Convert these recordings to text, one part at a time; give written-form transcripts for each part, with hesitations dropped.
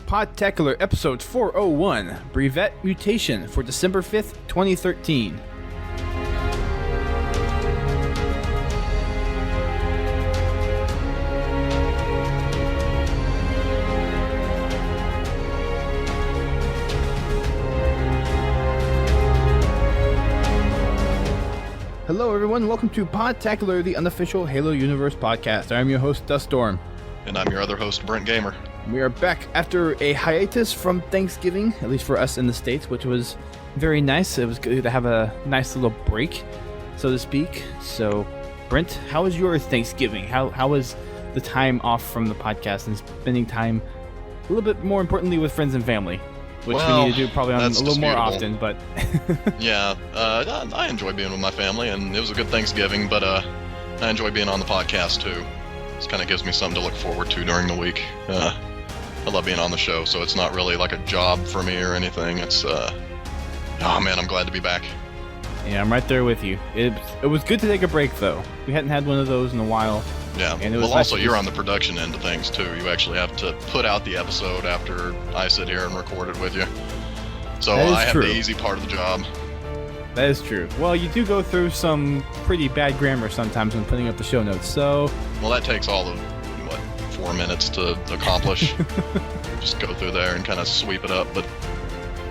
Podtacular episode 401, Brevet Mutation for December 5th, 2013. Hello everyone, welcome to Podtacular, the unofficial Halo Universe podcast. I'm your host, Duststorm. And I'm your other host, Brent Gamer. We are back after a hiatus from Thanksgiving, at least for us in the States, which was very nice. It was good to have a nice little break, so to speak. So, Brent, how was your Thanksgiving? How was the time off from the podcast and spending time, a little bit more importantly, with friends and family? Which we need to do probably on a little more often, but... Yeah, I enjoy being with my family, and it was a good Thanksgiving, but I enjoy being on the podcast, too. This kind of gives me something to look forward to during the week. I love being on the show, so it's not really like a job for me or anything. It's, oh man, I'm glad to be back. Yeah, I'm right there with you. It was good to take a break, though. We hadn't had one of those in a while. Yeah, and it was well, nice also, you're on the production end of things, too. You actually have to put out the episode after I sit here and record it with you. So I have the easy part of the job. That is true. Well, you do go through some pretty bad grammar sometimes when putting up the show notes, so... Well, that takes all of, 4 minutes to accomplish. Just go through there and kind of sweep it up, but...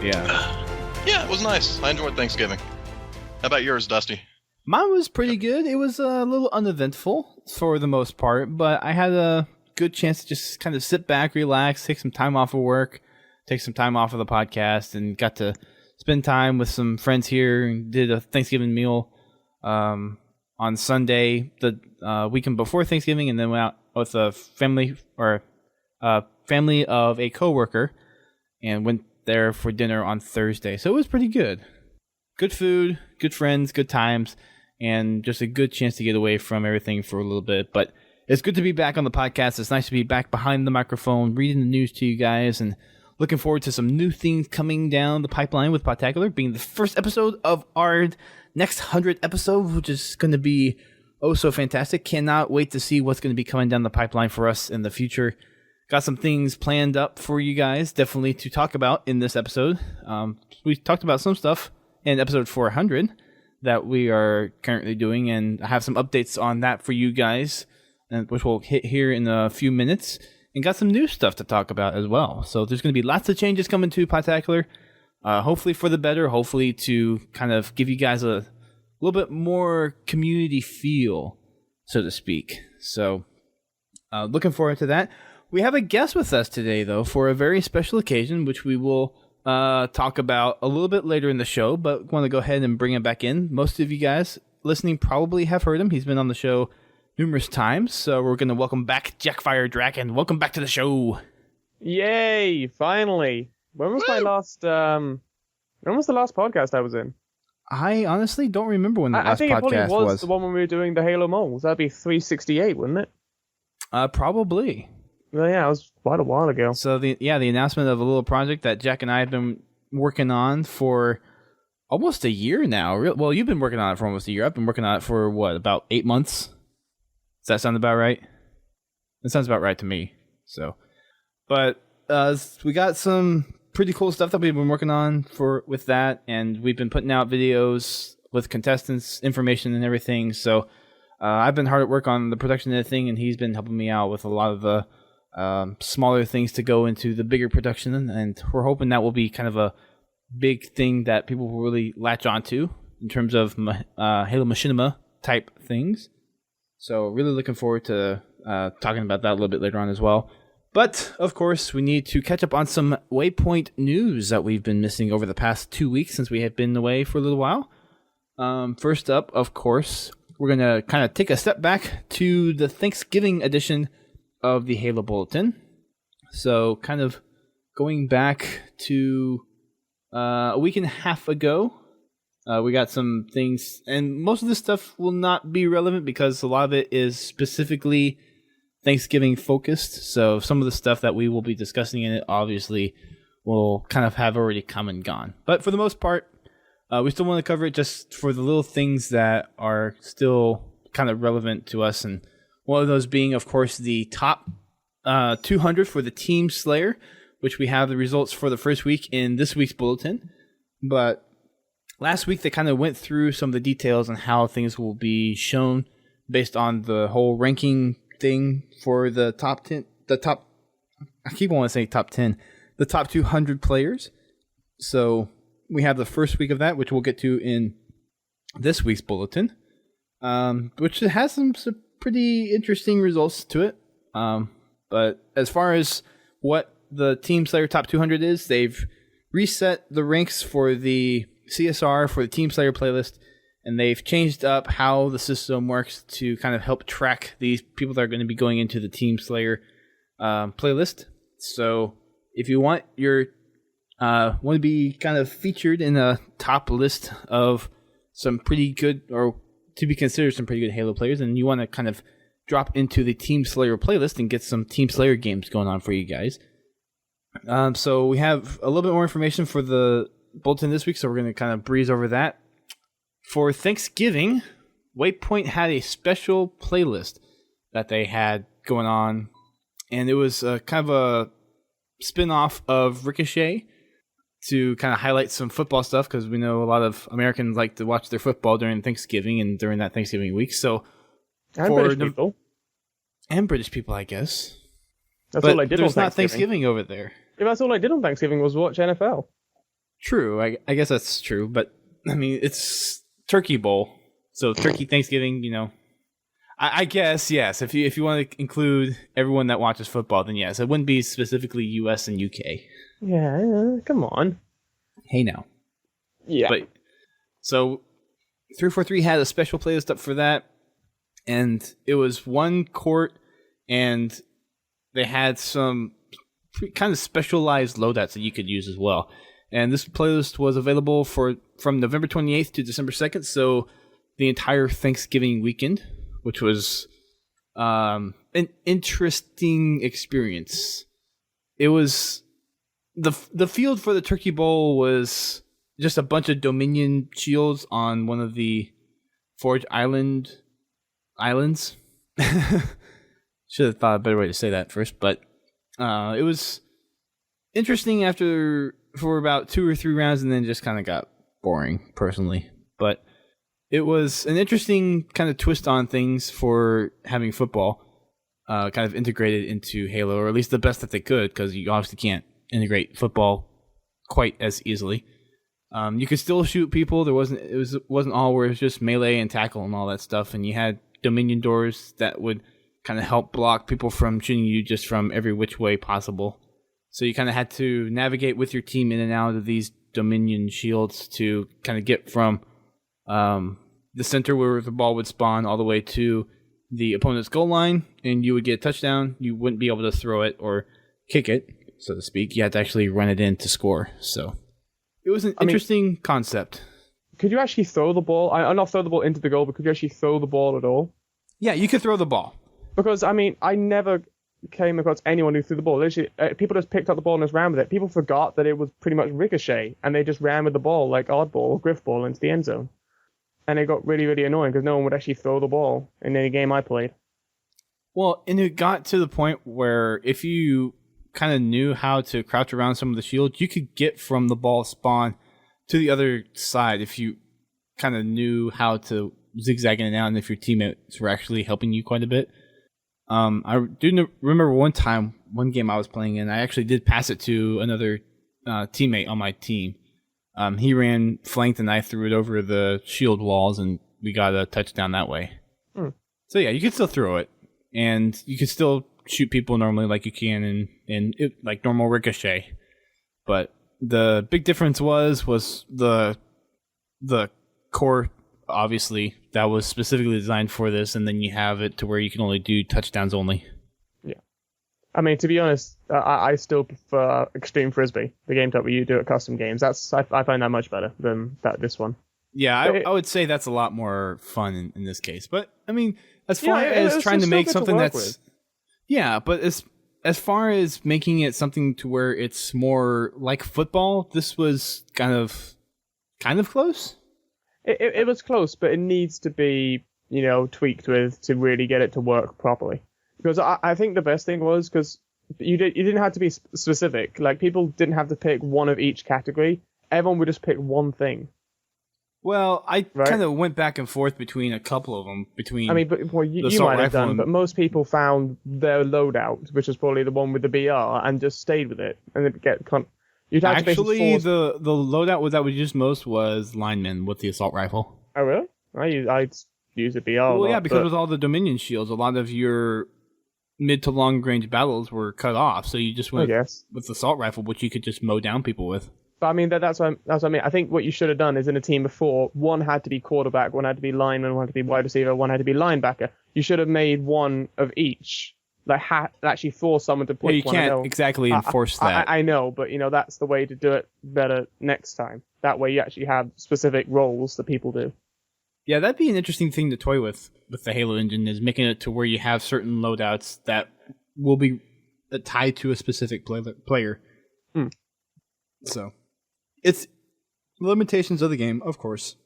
Yeah. Yeah, it was nice. I enjoyed Thanksgiving. How about yours, Dusty? Mine was pretty good. It was a little uneventful for the most part, but I had a good chance to just kind of sit back, relax, take some time off of work, take some time off of the podcast, and got to spend time with some friends here and did a Thanksgiving meal on Sunday, the weekend before Thanksgiving, and then went out with a family of a coworker and went there for dinner on Thursday. So it was pretty good. Good food, good friends, good times, and just a good chance to get away from everything for a little bit. But it's good to be back on the podcast. It's nice to be back behind the microphone, reading the news to you guys, and looking forward to some new things coming down the pipeline with Podtacular, being the first episode of our next 100 episode, which is going to be oh so fantastic. Cannot wait to see what's going to be coming down the pipeline for us in the future. Got some things planned up for you guys, definitely to talk about in this episode. We talked about some stuff in episode 400 that we are currently doing, and I have some updates on that for you guys, which we'll hit here in a few minutes, and got some new stuff to talk about as well. So there's going to be lots of changes coming to Podtacular, hopefully for the better, hopefully to kind of give you guys a little bit more community feel, so to speak. So looking forward to that. We have a guest with us today, though, for a very special occasion, which we will talk about a little bit later in the show, but want to go ahead and bring him back in. Most of you guys listening probably have heard him. He's been on the show numerous times, so we're going to welcome back JakFireDragon. Welcome back to the show. Yay, finally. When was my last when was the last podcast I was in? I honestly don't remember when the last podcast was. I think it probably was the one when we were doing the Halo moles. That'd be 368, wouldn't it? Probably. Well, yeah, it was quite a while ago. So the announcement of a little project that Jack and I have been working on for almost a year now. Well, you've been working on it for almost a year. I've been working on it for about 8 months. Does that sound about right? That sounds about right to me. So, but we got some pretty cool stuff that we've been working on with that, and we've been putting out videos with contestants, information, and everything. So I've been hard at work on the production of the thing, and he's been helping me out with a lot of the smaller things to go into the bigger production, and we're hoping that will be kind of a big thing that people will really latch onto in terms of Halo Machinima type things. So really looking forward to talking about that a little bit later on as well. But, of course, we need to catch up on some Waypoint news that we've been missing over the past 2 weeks since we have been away for a little while. First up, of course, we're going to kind of take a step back to the Thanksgiving edition of the Halo Bulletin. So, kind of going back to a week and a half ago, we got some things, and most of this stuff will not be relevant because a lot of it is specifically Thanksgiving focused. So some of the stuff that we will be discussing in it obviously will kind of have already come and gone. But for the most part, we still want to cover it just for the little things that are still kind of relevant to us. And one of those being, of course, the top 200 for the Team Slayer, which we have the results for the first week in this week's bulletin. But last week they kind of went through some of the details on how things will be shown based on the whole ranking thing for the top 10, I keep wanting to say top 10, the top 200 players. So we have the first week of that, which we'll get to in this week's bulletin, which has some pretty interesting results to it. But as far as what the Team Slayer Top 200 is, they've reset the ranks for the CSR for the Team Slayer playlist, and they've changed up how the system works to kind of help track these people that are going to be going into the Team Slayer playlist. So if you want want to be kind of featured in a top list of some pretty good, or to be considered some pretty good Halo players, and you want to kind of drop into the Team Slayer playlist and get some Team Slayer games going on for you guys. So we have a little bit more information for the bulletin this week, so we're going to kind of breeze over that. For Thanksgiving, Waypoint had a special playlist that they had going on, and it was kind of a spin-off of Ricochet to kind of highlight some football stuff, because we know a lot of Americans like to watch their football during Thanksgiving and during that Thanksgiving week. So And British people. And British people, I guess. That's but all I did on there's not Thanksgiving. Thanksgiving over there. Yeah, that's all I did on Thanksgiving was watch NFL. True, I guess that's true. But, I mean, it's Turkey Bowl. So Turkey Thanksgiving, you know. I guess, yes. If you want to include everyone that watches football, then yes. It wouldn't be specifically US and UK. Yeah, come on. Hey, now. Yeah. But, so 343 had a special playlist up for that. And it was one court, and they had some kind of specialized loadouts that you could use as well. And this playlist was available from November 28th to December 2nd, so the entire Thanksgiving weekend, which was an interesting experience. It was the field for the Turkey Bowl was just a bunch of Dominion shields on one of the Forge islands. Should have thought a better way to say that first, but it was interesting for about 2 or 3 rounds, and then just kind of got boring personally. But it was an interesting kind of twist on things for having football kind of integrated into Halo, or at least the best that they could, because you obviously can't integrate football quite as easily. You could still shoot people. It wasn't all where it was just melee and tackle and all that stuff, and you had Dominion doors that would kind of help block people from shooting you just from every which way possible. So you kind of had to navigate with your team in and out of these Dominion shields to kind of get from the center where the ball would spawn all the way to the opponent's goal line, and you would get a touchdown. You wouldn't be able to throw it or kick it, so to speak. You had to actually run it in to score. So it was an interesting concept. Could you actually throw the ball? Not throw the ball into the goal, but could you actually throw the ball at all? Yeah, you could throw the ball. Because, I mean, I never came across anyone who threw the ball. Literally, people just picked up the ball and just ran with it. People forgot that it was pretty much ricochet, and they just ran with the ball like oddball or griffball into the end zone. And it got really, really annoying because no one would actually throw the ball in any game I played. Well, and it got to the point where if you kind of knew how to crouch around some of the shields, you could get from the ball spawn to the other side if you kind of knew how to zigzag in and out, and if your teammates were actually helping you quite a bit. I do remember one game I was playing in, I actually did pass it to another teammate on my team. He ran flanked, and I threw it over the shield walls, and we got a touchdown that way. So yeah, you could still throw it, and you could still shoot people normally like you can in like normal ricochet. But the big difference was the core, obviously, that was specifically designed for this, and then you have it to where you can only do touchdowns only. Yeah. I mean, to be honest, I still prefer Extreme Frisbee, the game type where you do it custom games. I find that much better than this one. Yeah, I would say that's a lot more fun in this case. But, I mean, as far as trying to make something that's... Yeah, but as far as making it something to where it's more like football, this was kind of close. It was close, but it needs to be, tweaked with to really get it to work properly. Because I think the best thing was, because you didn't have to be specific. Like, people didn't have to pick one of each category. Everyone would just pick one thing. Well, I Right. kind of went back and forth between a couple of them. I mean, but well, you assault might have rifle done, and- but most people found their loadout, which was probably the one with the BR, and just stayed with it, and then you'd have to Actually, basically force... the loadout that we used most was linemen with the assault rifle. Oh really? I'd use a BR. Well, yeah, because with all the Dominion shields, a lot of your mid to long range battles were cut off, so you just I went guess. with the assault rifle, which you could just mow down people with. But I mean, that's what I mean. I think what you should have done is in a team before, one had to be quarterback, one had to be lineman, one had to be wide receiver, one had to be linebacker. You should have made one of each. Like, actually force someone to pick Well, you one. I know. can't exactly enforce that. I know, but that's the way to do it better next time. That way you actually have specific roles that people do. Yeah, that'd be an interesting thing to toy with the Halo engine, is making it to where you have certain loadouts that will be tied to a specific player. So, it's limitations of the game, of course.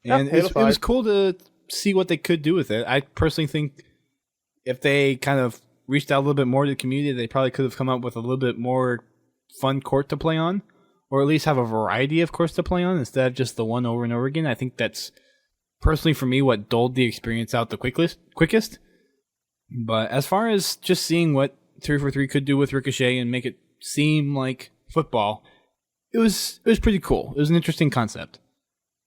And Yeah, it was cool to see what they could do with it. I personally think if they kind of reached out a little bit more to the community, they probably could have come up with a little bit more fun court to play on, or at least have a variety of courts to play on instead of just the one over and over again. I think that's personally for me what dulled the experience out the quickest. But as far as just seeing what 343 could do with Ricochet and make it seem like football, it was pretty cool. It was an interesting concept.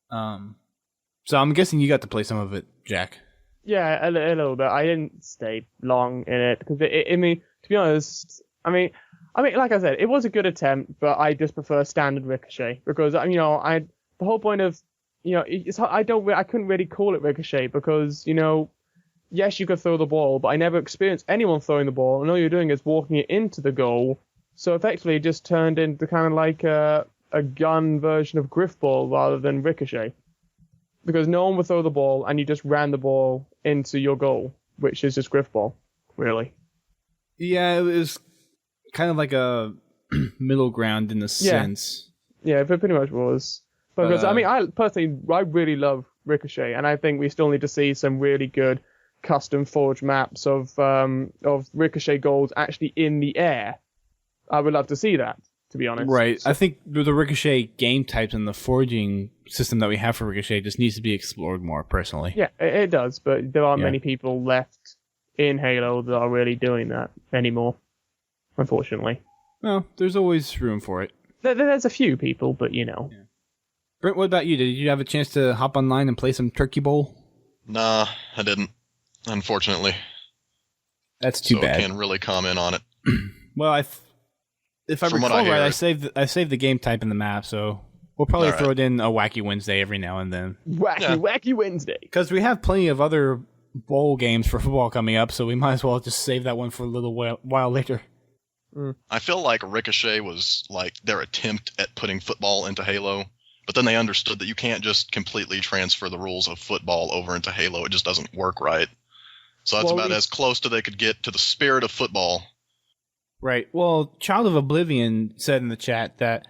So I'm guessing you got to play some of it, Jack. Yeah, a little bit. I didn't stay long in it because I mean, to be honest, I mean, like I said, it was a good attempt, but I just prefer standard Ricochet because the whole point of I couldn't really call it Ricochet because yes, you could throw the ball, but I never experienced anyone throwing the ball, and all you're doing is walking it into the goal. So effectively, it just turned into kind of like a gun version of Griffball rather than Ricochet. Because no one would throw the ball, and you just ran the ball into your goal, which is just Griffball, really. Yeah, it was kind of like a middle ground in a sense. Yeah, it pretty much was. Because, I really love Ricochet, and I think we still need to see some really good custom forged maps of Ricochet goals actually in the air. I would love to see that, to be honest. Right. So, I think the Ricochet game types and the forging system that we have for Ricochet just needs to be explored more, personally. Yeah, it does, but there aren't many people left in Halo that are really doing that anymore, unfortunately. Well, there's always room for it. There's a few people, but Yeah. Brent, what about you? Did you have a chance to hop online and play some Turkey Bowl? Nah, I didn't, unfortunately. That's too bad. I can't really comment on it. Well, if I recall right, I saved the game type in the map, so we'll probably throw it in a Wacky Wednesday every now and then. Wacky Wednesday. Because we have plenty of other bowl games for football coming up, so we might as well just save that one for a little while later. I feel like Ricochet was like their attempt at putting football into Halo, but then they understood that you can't just completely transfer the rules of football over into Halo. It just doesn't work right. So that's about as close to they could get to the spirit of football. Right. Well, Child of Oblivion said in the chat that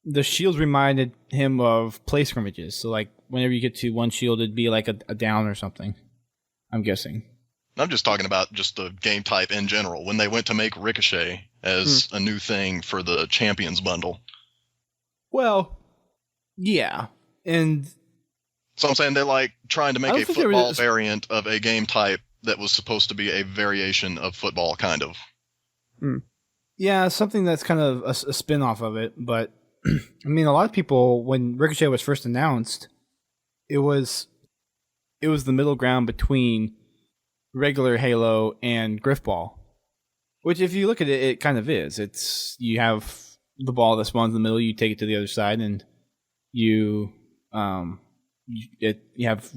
the shields reminded him of play scrimmages. So, like, whenever you get to one shield, it'd be like a down or something, I'm guessing. I'm just talking about just the game type in general. When they went to make Ricochet as a new thing for the Champions bundle. Well, yeah. And so I'm saying they're like trying to make a football variant of a game type that was supposed to be a variation of football, kind of. Yeah, something that's kind of a spin-off of it. But, I mean, a lot of people, when Ricochet was first announced, it was the middle ground between regular Halo and Griffball. Which, if you look at it, it kind of is. You have the ball that spawns in the middle, you take it to the other side, and you have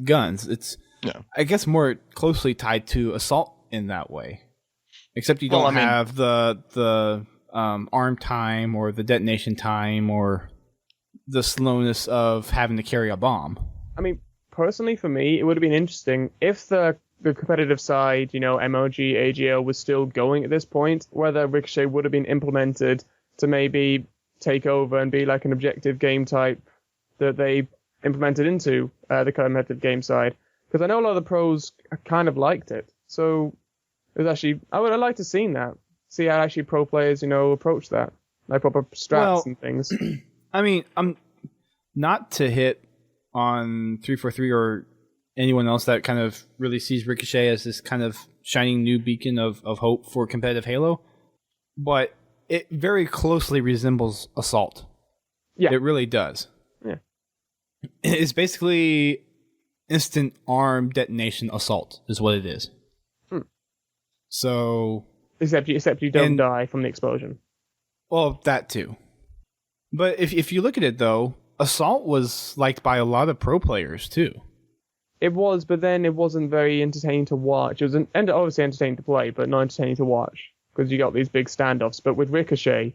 guns. It's, I guess, more closely tied to assault in that way. Except you don't have the arm time or the detonation time or the slowness of having to carry a bomb. I mean, personally, for me, it would have been interesting if the competitive side, MOG, AGL was still going at this point, whether Ricochet would have been implemented to maybe take over and be like an objective game type that they implemented into the competitive game side. Because I know a lot of the pros kind of liked it. So it was actually, I would have liked to have seen that. see how actually pro players, approach that, like proper strats and things. I mean, I'm not to hit on 343 or anyone else that kind of really sees Ricochet as this kind of shining new beacon of hope for competitive Halo, but it very closely resembles Assault. Yeah. It really does. Yeah. It's basically instant arm detonation Assault is what it is. So... Except you don't die from the explosion. Well, that too. But if you look at it, though, Assault was liked by a lot of pro players, too. It was, but then it wasn't very entertaining to watch. It was obviously entertaining to play, but not entertaining to watch, because you got these big standoffs. But with Ricochet,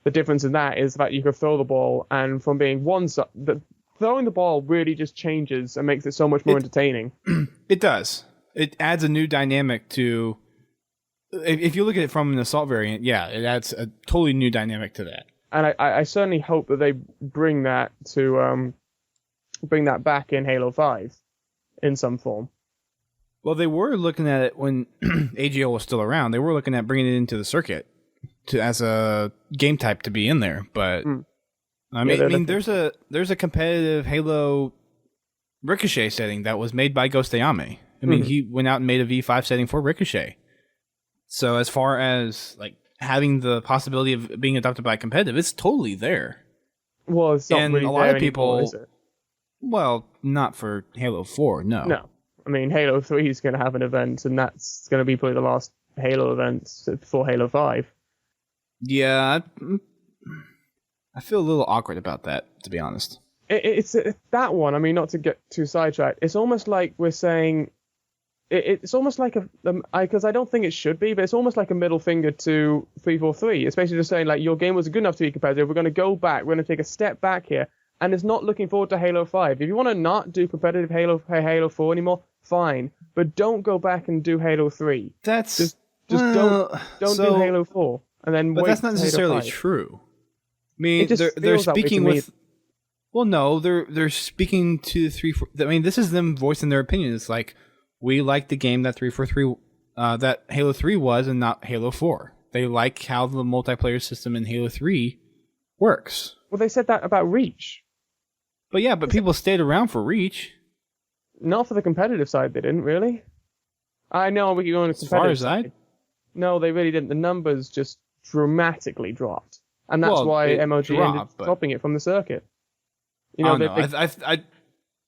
the difference in that is that you could throw the ball, and from being one side, throwing the ball really just changes and makes it so much more entertaining. It does. It adds a new dynamic to... If you look at it from an Assault variant, yeah, it adds a totally new dynamic to that. And I certainly hope that they bring that back in Halo 5 in some form. Well, they were looking at it when AGL was still around. They were looking at bringing it into the circuit as a game type to be in there. But I mean, there's a competitive Halo Ricochet setting that was made by Ghost Ayame. I mean, he went out and made a V5 setting for Ricochet. So as far as like having the possibility of being adopted by competitive, it's totally there. Well, it's not really a lot there of people, anymore, is it? Well, not for Halo 4, no. No. I mean, Halo 3 is going to have an event, and that's going to be probably the last Halo event before Halo 5. Yeah, I feel a little awkward about that, to be honest. It's that one. I mean, not to get too sidetracked. It's almost like we're saying... It's almost like because I don't think it should be, but it's almost like a middle finger to 343. It's basically just saying, like, your game was good enough to be competitive. We're going to go back. We're going to take a step back here. And it's not looking forward to Halo 5. If you want to not do competitive Halo 4 anymore, fine. But don't go back and do Halo 3. That's... Just don't do Halo 4. And then but wait that's not necessarily true. I mean, they're speaking with... Well, no, they're speaking to 343... I mean, this is them voicing their opinion. It's like... We like the game that 343, that Halo 3 was, and not Halo 4. They like how the multiplayer system in Halo 3 works. Well, they said that about Reach. But people stayed around for Reach. Not for the competitive side, they didn't, really. I know we can go on the competitive side. No, they really didn't. The numbers just dramatically dropped. And that's why MOG ended up dropping it from the circuit.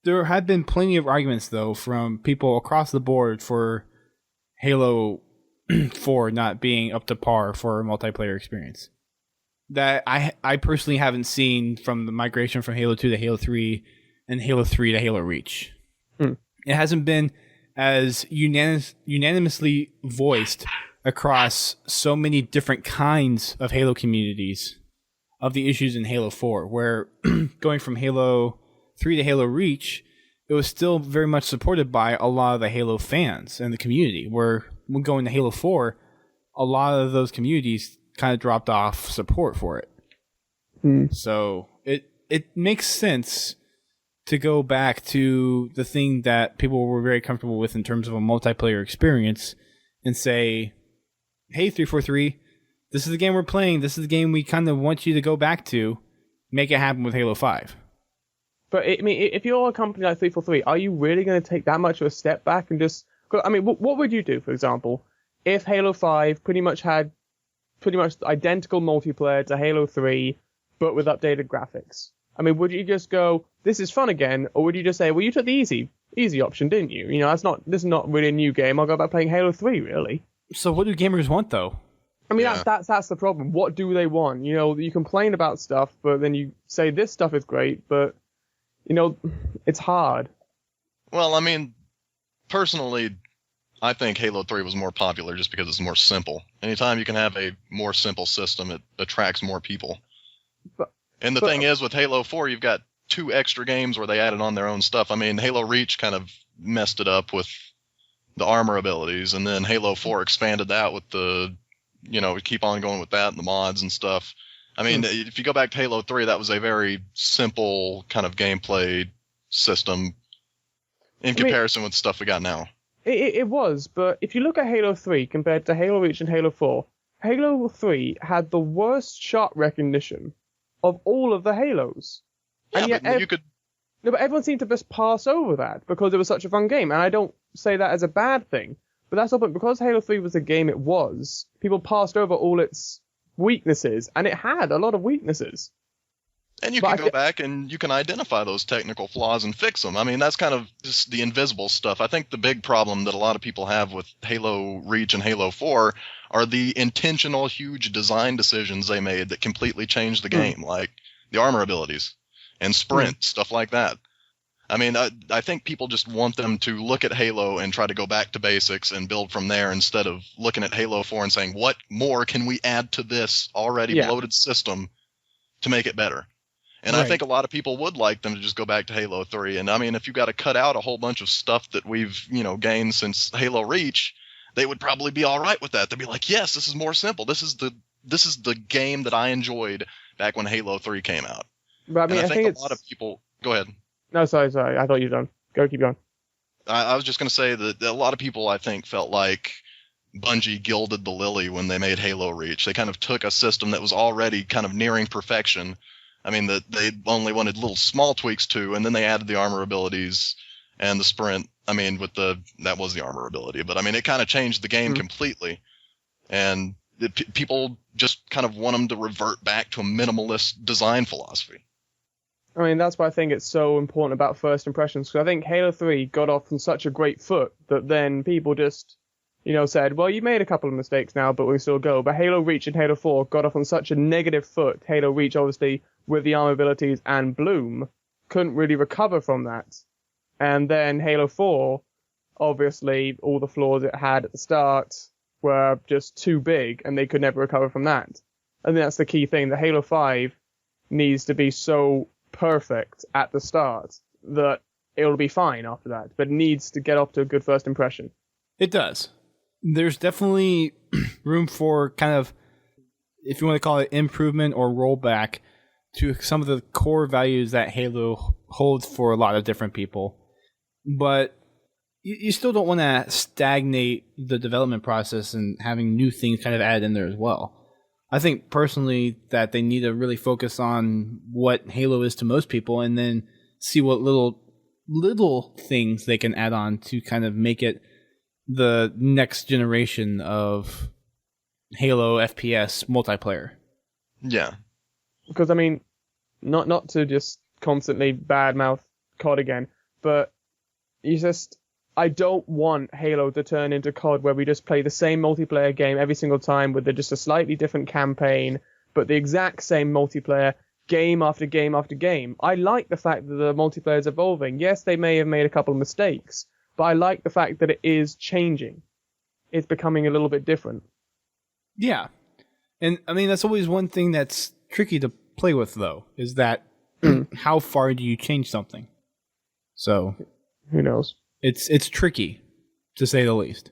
There have been plenty of arguments, though, from people across the board for Halo 4 not being up to par for a multiplayer experience. That I personally haven't seen from the migration from Halo 2 to Halo 3 and Halo 3 to Halo Reach. It hasn't been as unanimously voiced across so many different kinds of Halo communities of the issues in Halo 4, where going from Halo 3 to Halo Reach, it was still very much supported by a lot of the Halo fans and the community, where when going to Halo 4, a lot of those communities kind of dropped off support for it. So it makes sense to go back to the thing that people were very comfortable with in terms of a multiplayer experience and say, hey, 343, this is the game we're playing. This is the game we kind of want you to go back to. Make it happen with Halo 5. But, I mean, if you're a company like 343, are you really going to take that much of a step back and just... I mean, what would you do, for example, if Halo 5 pretty much had identical multiplayer to Halo 3, but with updated graphics? I mean, would you just go, this is fun again, or would you just say, well, you took the easy option, didn't you? You know, this is not really a new game. I'll go back playing Halo 3, really. So what do gamers want, though? I mean, that's the problem. What do they want? You know, you complain about stuff, but then you say this stuff is great, but... You know, it's hard. Well, I mean, personally, I think Halo 3 was more popular just because it's more simple. Anytime you can have a more simple system, it attracts more people. And the thing is, with Halo 4, you've got 2 extra games where they added on their own stuff. I mean, Halo Reach kind of messed it up with the armor abilities, and then Halo 4 expanded that with the, keep on going with that and the mods and stuff. I mean, if you go back to Halo 3, that was a very simple kind of gameplay system in comparison with stuff we got now. It was, but if you look at Halo 3 compared to Halo Reach and Halo 4, Halo 3 had the worst shot recognition of all of the Halos. Yeah, and yet but you could. No, but everyone seemed to just pass over that because it was such a fun game. And I don't say that as a bad thing. But that's the point. Because Halo 3 was the game it was, people passed over all its weaknesses. And it had a lot of weaknesses. And you can go back and you can identify those technical flaws and fix them. I mean, that's kind of just the invisible stuff. I think the big problem that a lot of people have with Halo Reach and Halo 4 are the intentional huge design decisions they made that completely changed the game, like the armor abilities and sprint, stuff like that. I mean, I think people just want them to look at Halo and try to go back to basics and build from there instead of looking at Halo 4 and saying, what more can we add to this already bloated system to make it better? And I think a lot of people would like them to just go back to Halo 3. And I mean, if you got to cut out a whole bunch of stuff that we've, gained since Halo Reach, they would probably be all right with that. They'd be like, yes, this is more simple. This is the game that I enjoyed back when Halo 3 came out. But I mean, and I think a lot of people. Go ahead. No, sorry. I thought you were done. Keep going. I was just going to say that a lot of people, I think, felt like Bungie gilded the lily when they made Halo Reach. They kind of took a system that was already kind of nearing perfection. I mean, they only wanted little small tweaks to, and then they added the armor abilities and the sprint. I mean, that was the armor ability, but I mean, it kind of changed the game completely. And people just kind of want them to revert back to a minimalist design philosophy. I mean, that's why I think it's so important about first impressions, because I think Halo 3 got off on such a great foot that then people just, said, well, you made a couple of mistakes now, but we still go. But Halo Reach and Halo 4 got off on such a negative foot. Halo Reach, obviously, with the armor abilities and Bloom, couldn't really recover from that. And then Halo 4, obviously, all the flaws it had at the start were just too big, and they could never recover from that. I think that's the key thing. The Halo 5 needs to be so perfect at the start that it'll be fine after that, but it needs to get off to a good first impression. It does. There's definitely room for kind of, if you want to call it improvement or rollback, to some of the core values that Halo holds for a lot of different people. But you still don't want to stagnate the development process and having new things kind of added in there as well. I think personally that they need to really focus on what Halo is to most people and then see what little things they can add on to kind of make it the next generation of Halo FPS multiplayer. Yeah. Because, I mean, not to just constantly badmouth COD again, but I don't want Halo to turn into COD where we just play the same multiplayer game every single time with just a slightly different campaign, but the exact same multiplayer game after game after game. I like the fact that the multiplayer is evolving. Yes, they may have made a couple of mistakes, but I like the fact that it is changing. It's becoming a little bit different. Yeah. And, I mean, that's always one thing that's tricky to play with, though, is that how far do you change something? So who knows? It's tricky, to say the least.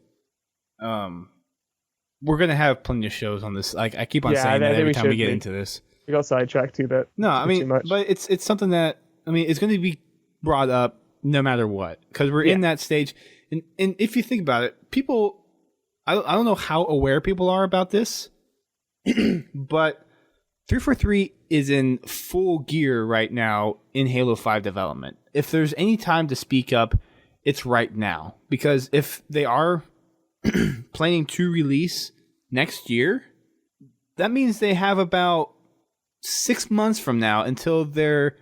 We're gonna have plenty of shows on this. I keep on saying that every time we get into this. We got sidetracked too bit. No, I mean, but it's something that it's going to be brought up no matter what, because we're in that stage. And if you think about it, people, I don't know how aware people are about this, but 343 is in full gear right now in Halo 5 development. If there's any time to speak up, it's right now. Because if they are planning to release next year, that means they have about 6 months from now until they're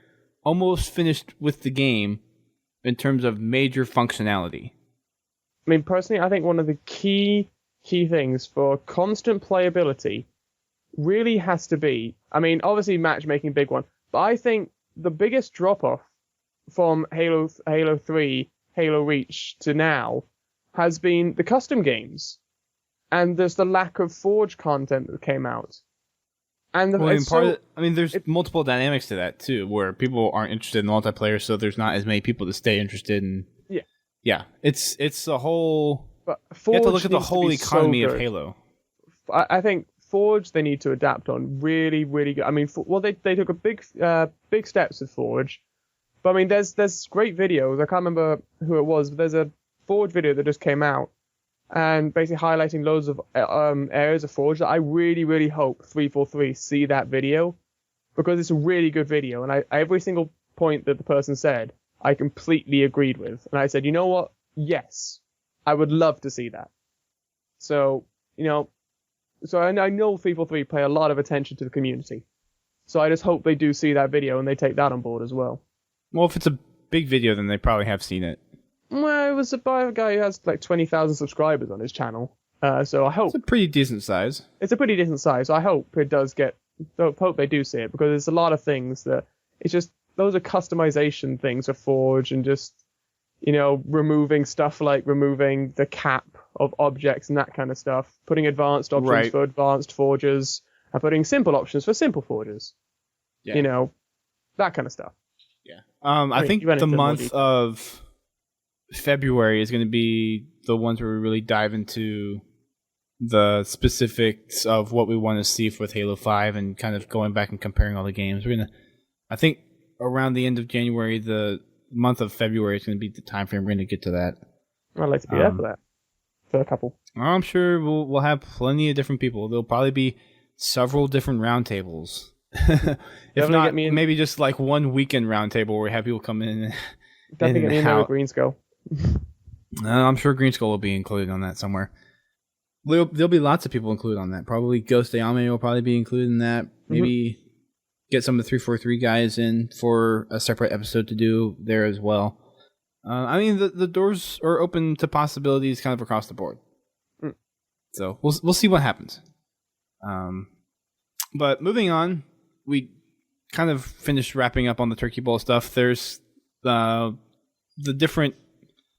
almost finished with the game in terms of major functionality. I mean, personally, I think one of the key things for constant playability really has to be, I mean, obviously matchmaking, big one, but I think the biggest drop-off from Halo 3, Halo Reach to now has been the custom games. And there's the lack of Forge content that came out. And there's multiple dynamics to that too, where people aren't interested in multiplayer, so there's not as many people to stay interested in. Yeah, it's a whole. But Forge, you have to look at the whole economy of Halo. I think Forge they need to adapt on really, really good. I mean, they took a big steps with Forge, but I mean, there's great videos. I can't remember who it was, but there's a Forge video that just came out and basically highlighting loads of areas of Forge that I really, really hope 343 see that video, because it's a really good video, and every single point that the person said, I completely agreed with. And I said, you know what? Yes, I would love to see that. So, so I know 343 pay a lot of attention to the community. So I just hope they do see that video and they take that on board as well. Well, if it's a big video, then they probably have seen it. Well, it was by a guy who has like 20,000 subscribers on his channel. So I hope it's a pretty decent size. It's a pretty decent size. So I hope it does hope they do see it, because there's a lot of things that it's just, those are customization things for Forge, and just, removing stuff like removing the cap of objects and that kind of stuff, putting advanced options for advanced forgers, and putting simple options for simple forgers. Yeah. That kind of stuff. Yeah. I think the month of February is going to be the ones where we really dive into the specifics of what we want to see with Halo 5 and kind of going back and comparing all the games. I think around the end of January, the month of February is going to be the time frame we're going to get to that. I'd like to be there for that. For a couple. I'm sure we'll have plenty of different people. There'll probably be several different roundtables. If not, maybe just like one weekend roundtable where we have people come in. Definitely get me in there with Green Skull. I'm sure Green Skull will be included on that somewhere. There'll be lots of people included on that. Probably Ghost Ayame will probably be included in that. Maybe get some of the 343 guys in for a separate episode to do there as well. I mean, the doors are open to possibilities kind of across the board. So we'll see what happens. But moving on, we kind of finished wrapping up on the Turkey Bowl stuff. There's the different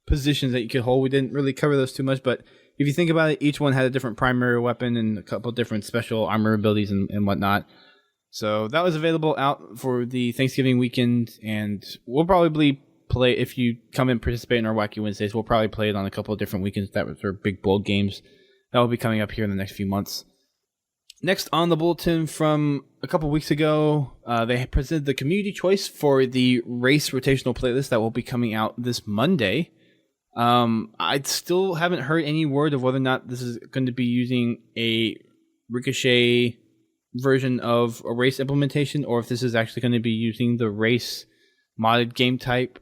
positions that you could hold. We didn't really cover those too much, but if you think about it, each one had a different primary weapon and a couple different special armor abilities and whatnot. So that was available out for the Thanksgiving weekend, and we'll probably play, if you come and participate in our Wacky Wednesdays, we'll probably play it on a couple of different weekends. That was our big bowl games. That will be coming up here in the next few months. Next on the bulletin from a couple weeks ago, they presented the community choice for the race rotational playlist that will be coming out this Monday. I still haven't heard any word of whether or not this is going to be using a Ricochet version of a race implementation, or if this is actually going to be using the race modded game type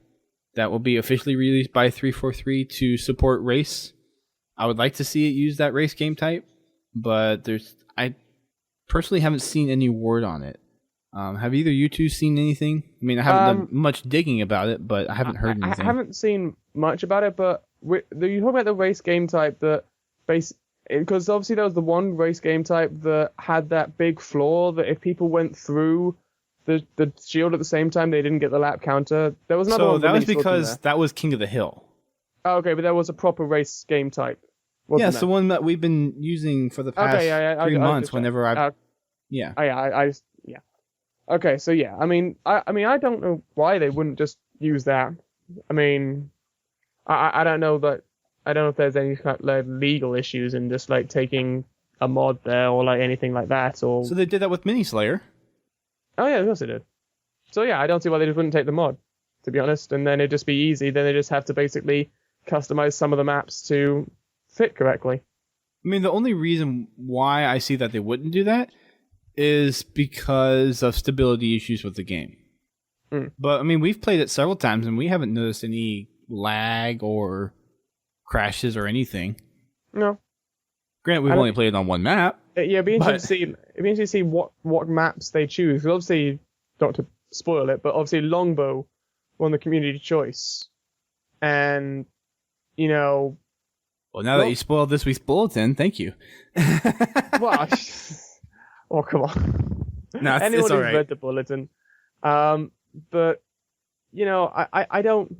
that will be officially released by 343 to support race. I would like to see it use that race game type, but I personally haven't seen any word on it. Have either you two seen anything? I mean, I haven't done much digging about it, but I haven't heard anything. I haven't seen much about it, but you talk about the race game type that because obviously there was the one race game type that had that big flaw that if people went through the shield at the same time, they didn't get the lap counter. There was another one. So that was because that was King of the Hill. Oh, okay, but there was a proper race game type. Yeah, it's the one that we've been using for the past 3 months. Whenever I've yeah. Okay, so yeah, I mean, I don't know why they wouldn't just use that. I mean, I don't know that. I don't know if there's any kind of like legal issues in just like taking a mod there or like anything like that. Or so they did that with Mini Slayer. Oh yeah, of course they did. So yeah, I don't see why they just wouldn't take the mod, to be honest, and then it'd just be easy. Then they just have to basically customize some of the maps to fit correctly. I mean, the only reason why I see that they wouldn't do that is because of stability issues with the game. But I mean, we've played it several times and we haven't noticed any lag or crashes or anything. No. Granted, we've only played it on one map. Yeah, it'd be interesting to see what maps they choose. Because obviously, not to spoil it, but obviously Longbow won the community choice, and Well, now that you spoiled this week's bulletin, thank you. Well, oh come on. No, anyone it's all who's right. read the bulletin, but I don't.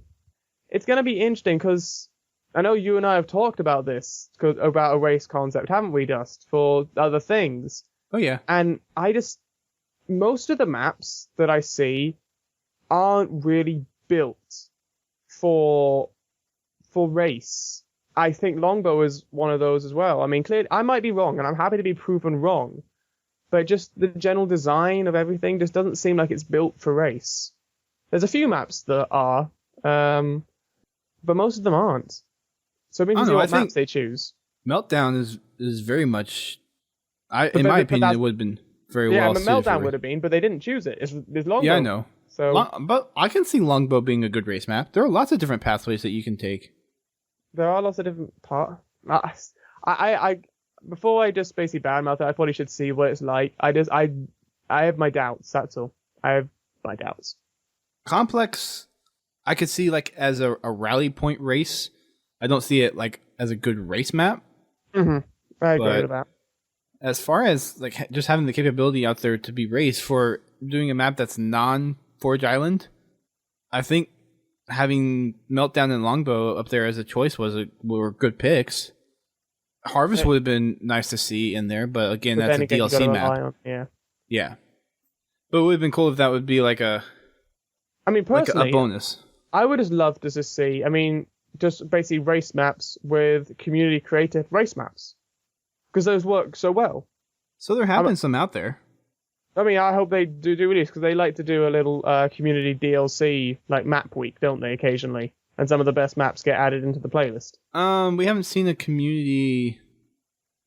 It's gonna be interesting because I know you and I have talked about this, about a race concept, haven't we, Dust, for other things? Oh, yeah. And most of the maps that I see aren't really built for race. I think Longbow is one of those as well. I mean, clearly, I might be wrong, and I'm happy to be proven wrong, but just the general design of everything just doesn't seem like it's built for race. There's a few maps that are, but most of them aren't. So I mean, what maps they choose. Meltdown is very much. In but my opinion, that's- it would have been very Yeah, well but suited Meltdown for would have been, but they didn't choose it. It's Longbow. Yeah, I know. So But I can see Longbow being a good race map. There are lots of different pathways that you can take. there are lots of different parts. I before I just basically badmouth it, I probably should see what it's like. I have my doubts. That's all. I have my doubts. Complex, I could see like as a rally point race. I don't see it like as a good race map. Mm-hmm. I agree But- with that. As far as like just having the capability out there to be raced for doing a map that's non-Forge Island, I think having Meltdown and Longbow up there as a choice were good picks. Harvest would have been nice to see in there, but again, But that's then a again, you DLC gotta map. rely on- Yeah. Yeah, but it would have been cool if that would be like a I mean, personally, bonus. I would just love to just see. I mean, just basically race maps with community created race maps, because those work so well. So there have been some out there. I mean, I hope they do release, because they like to do a little community DLC like map week, don't they? Occasionally, and some of the best maps get added into the playlist. We haven't seen a community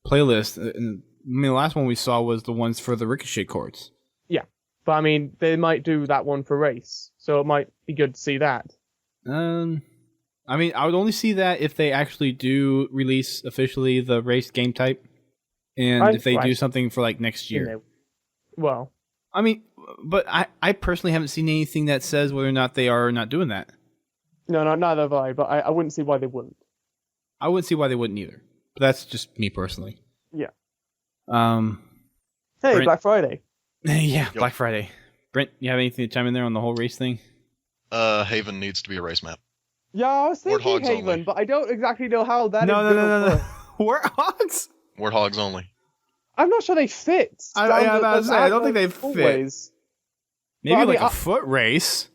playlist. I mean, the last one we saw was the ones for the Ricochet courts. But I mean, they might do that one for race, so it might be good to see that. I mean, I would only see that if they actually do release officially the race game type, and if they do something for like next year. Well, I mean, but I personally haven't seen anything that says whether or not they are or not doing that. no, neither have I. But I wouldn't see why they wouldn't. I wouldn't see why they wouldn't either. But that's just me personally. Yeah. Hey, Brent, Black Friday. Yeah, Black Friday. Brent, you have anything to chime in there on the whole race thing? Haven needs to be a race map. Yeah, I was thinking Warthogs Haven, only. but I don't exactly know how that is No. gonna work. Warthogs? Warthogs only. I'm not sure they fit. I don't think they fit. Always. Maybe Well, I like mean, a foot race.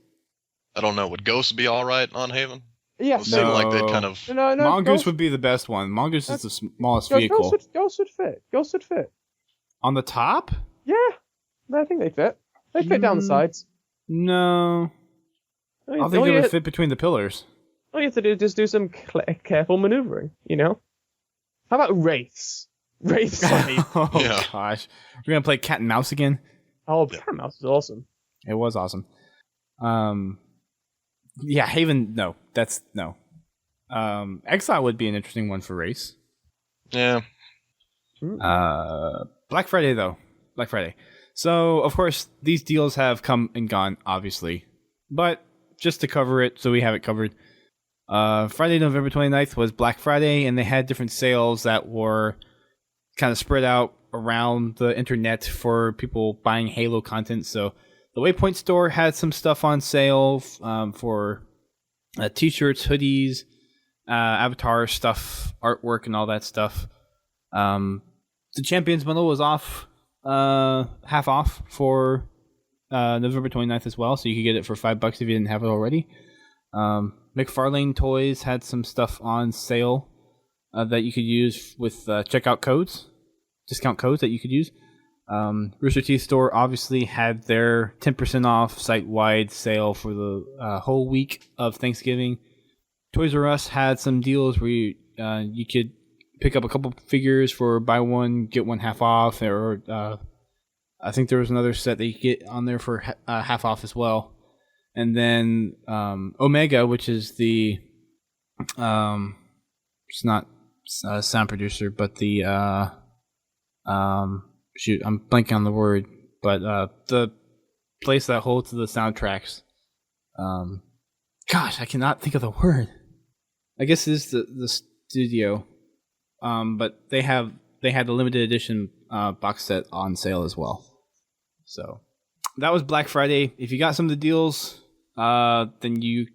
I don't know. Would Ghosts be all right on Haven? Yeah, It seemed like they'd kind of. no. Mongoose Ghost, would be the best one. Mongoose is the smallest Ghost vehicle. would fit. Ghost would fit. On the top? Yeah, I think they fit. They fit down the sides. No. I don't think all they you would fit between the pillars. All you have to do is just do some careful maneuvering, you know? How about Wraiths? Wraiths, honey. Oh, Yeah. gosh. We're going to play cat and mouse again? Oh, Cat Mouse is awesome. It was awesome. Yeah, Haven, no. That's, no. Exile would be an interesting one for race. Yeah. Black Friday, though. Black Friday. So, of course, these deals have come and gone, obviously. But just to cover it, so we have it covered. Friday, November 29th was Black Friday, and they had different sales that were kind of spread out around the internet for people buying Halo content. So, the Waypoint store had some stuff on sale for t-shirts, hoodies, avatar stuff, artwork, and all that stuff. The Champions bundle was off, half off for November 29th as well, so you could get it for $5 if you didn't have it already. McFarlane Toys had some stuff on sale that you could use with checkout codes, discount codes that you could use. Rooster Teeth store obviously had their 10% off site-wide sale for the whole week of Thanksgiving. Toys R Us had some deals where you could pick up a couple figures for buy one, get one half off, or I think there was another set that you could get on there for half off as well. And then Omega, which is the it's not a sound producer, but the shoot, I'm blanking on the word, but the place that holds the soundtracks. Gosh, I cannot think of the word. I guess it is the studio. But they had the limited edition box set on sale as well. So that was Black Friday. If you got some of the deals, then you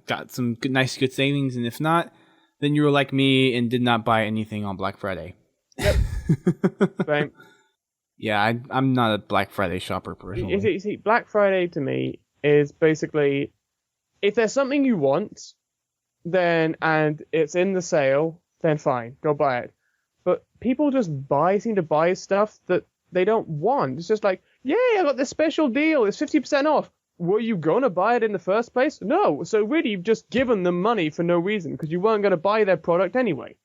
got some nice good savings, and if not, then you were like me and did not buy anything on Black Friday. Yep. Same. Yeah, I'm not a Black Friday shopper personally. You see, Black Friday to me is basically, if there's something you want, then and it's in the sale, then fine, go buy it. But people just seem to buy stuff that they don't want. It's just like, yay, I got this special deal, it's 50% off. Were you gonna buy it in the first place? No, so really you've just given them money for no reason, because you weren't gonna buy their product anyway.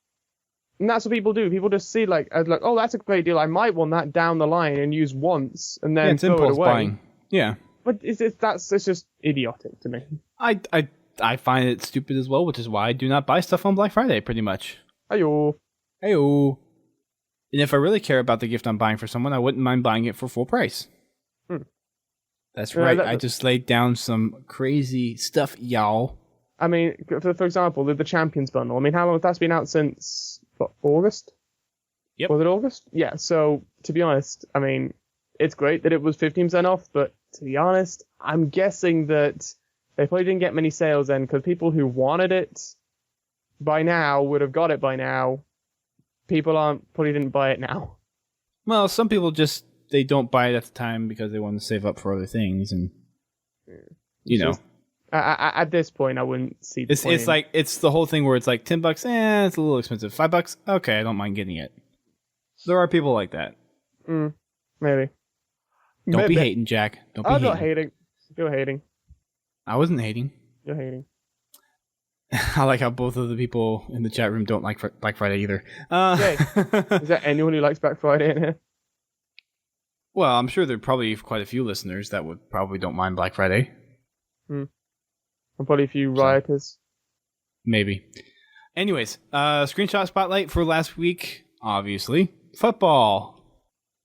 And that's what people do. People just see like, as like, oh, that's a great deal. I might want that down the line and use once and then it's throw it impulse away. buying. Yeah. But it's just idiotic to me. I find it stupid as well, which is why I do not buy stuff on Black Friday, pretty much. Ayo. Heyo. And if I really care about the gift I'm buying for someone, I wouldn't mind buying it for full price. That's right. I just laid down some crazy stuff, y'all. I mean, for example, the Champions bundle. I mean, how long that's been out since? What, August? Yep. Was it August? Yeah. So to be honest, I mean, it's great that it was 15% off, but to be honest, I'm guessing that they probably didn't get many sales then because people who wanted it by now would have got it by now. People probably didn't buy it now. Well, some people just they don't buy it at the time because they want to save up for other things, and you know. At this point, I wouldn't see. It's like it's the whole thing where it's like $10. It's a little expensive. $5. Okay, I don't mind getting it. There are people like that. Maybe. Don't be hating, Jack. Don't be I'm hating. not hating. You're hating. I wasn't hating. You're hating. I like how both of the people in the chat room don't like Black Friday either. Yay. Is there anyone who likes Black Friday in here? Well, I'm sure there are probably quite a few listeners that would probably don't mind Black Friday. And probably a few rioters. Maybe. Anyways, screenshot spotlight for last week, obviously. Football.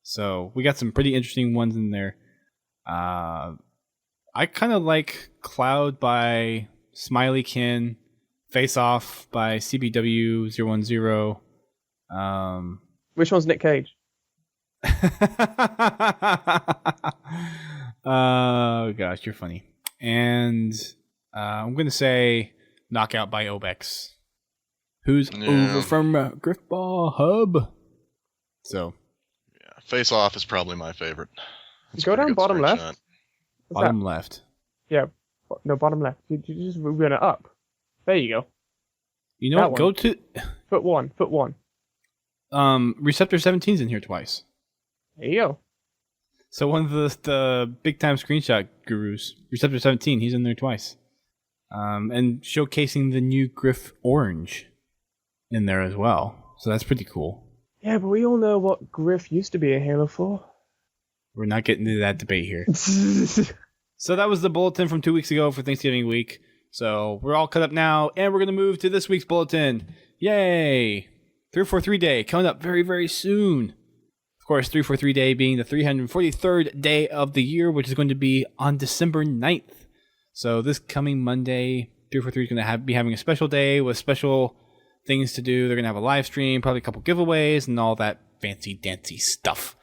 So we got some pretty interesting ones in there. I kind of like Cloud by Smileykin, Face Off by CBW010. Which one's Nick Cage? Oh gosh, you're funny. And I'm gonna say Knockout by Obex, who's over from Griffball Hub. So yeah, Face Off is probably my favorite. Go down bottom left. Bottom left. Yeah, no, bottom left. You just run it up. There you go. You know what? Go to foot one. Receptor 17's in here twice. There you go. So one of the big time screenshot gurus, Receptor 17, he's in there twice. And showcasing the new Griff Orange in there as well. So that's pretty cool. Yeah, but we all know what Griff used to be in Halo 4. We're not getting into that debate here. So that was the bulletin from 2 weeks ago for Thanksgiving week. So we're all caught up now, and we're going to move to this week's bulletin. Yay! 343 Day coming up very, very soon. Of course, 343 Day being the 343rd day of the year, which is going to be on December 9th. So this coming Monday, 343 is going to be having a special day with special things to do. They're going to have a live stream, probably a couple giveaways, and all that fancy dancy stuff.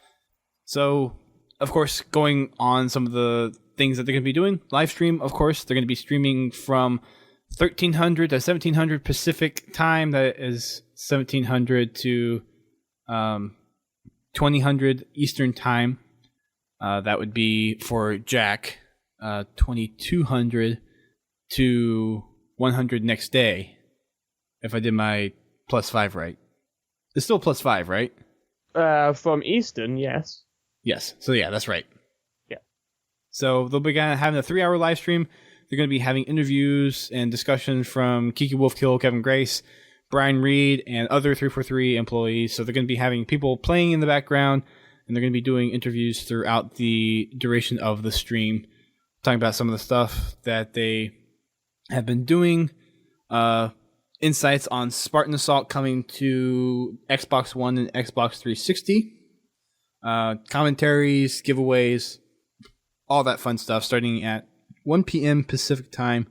So, of course, going on some of the things that they're going to be doing, live stream, of course, they're going to be streaming from 1300 to 1700 Pacific time. That is 1700 to 2000 Eastern time. That would be for Jack, 2200 to 100 next day. If I did my +5 right. It's still +5, right? From Eastern, yes. Yes. So yeah, that's right. Yeah. So they'll be having a 3-hour live stream. They're going to be having interviews and discussions from Kiki Wolfkill, Kevin Grace, Brian Reed, and other 343 employees. So they're going to be having people playing in the background, and they're going to be doing interviews throughout the duration of the stream, talking about some of the stuff that they have been doing. Insights on Spartan Assault coming to Xbox One and Xbox 360. Commentaries, giveaways, all that fun stuff starting at 1 p.m. Pacific time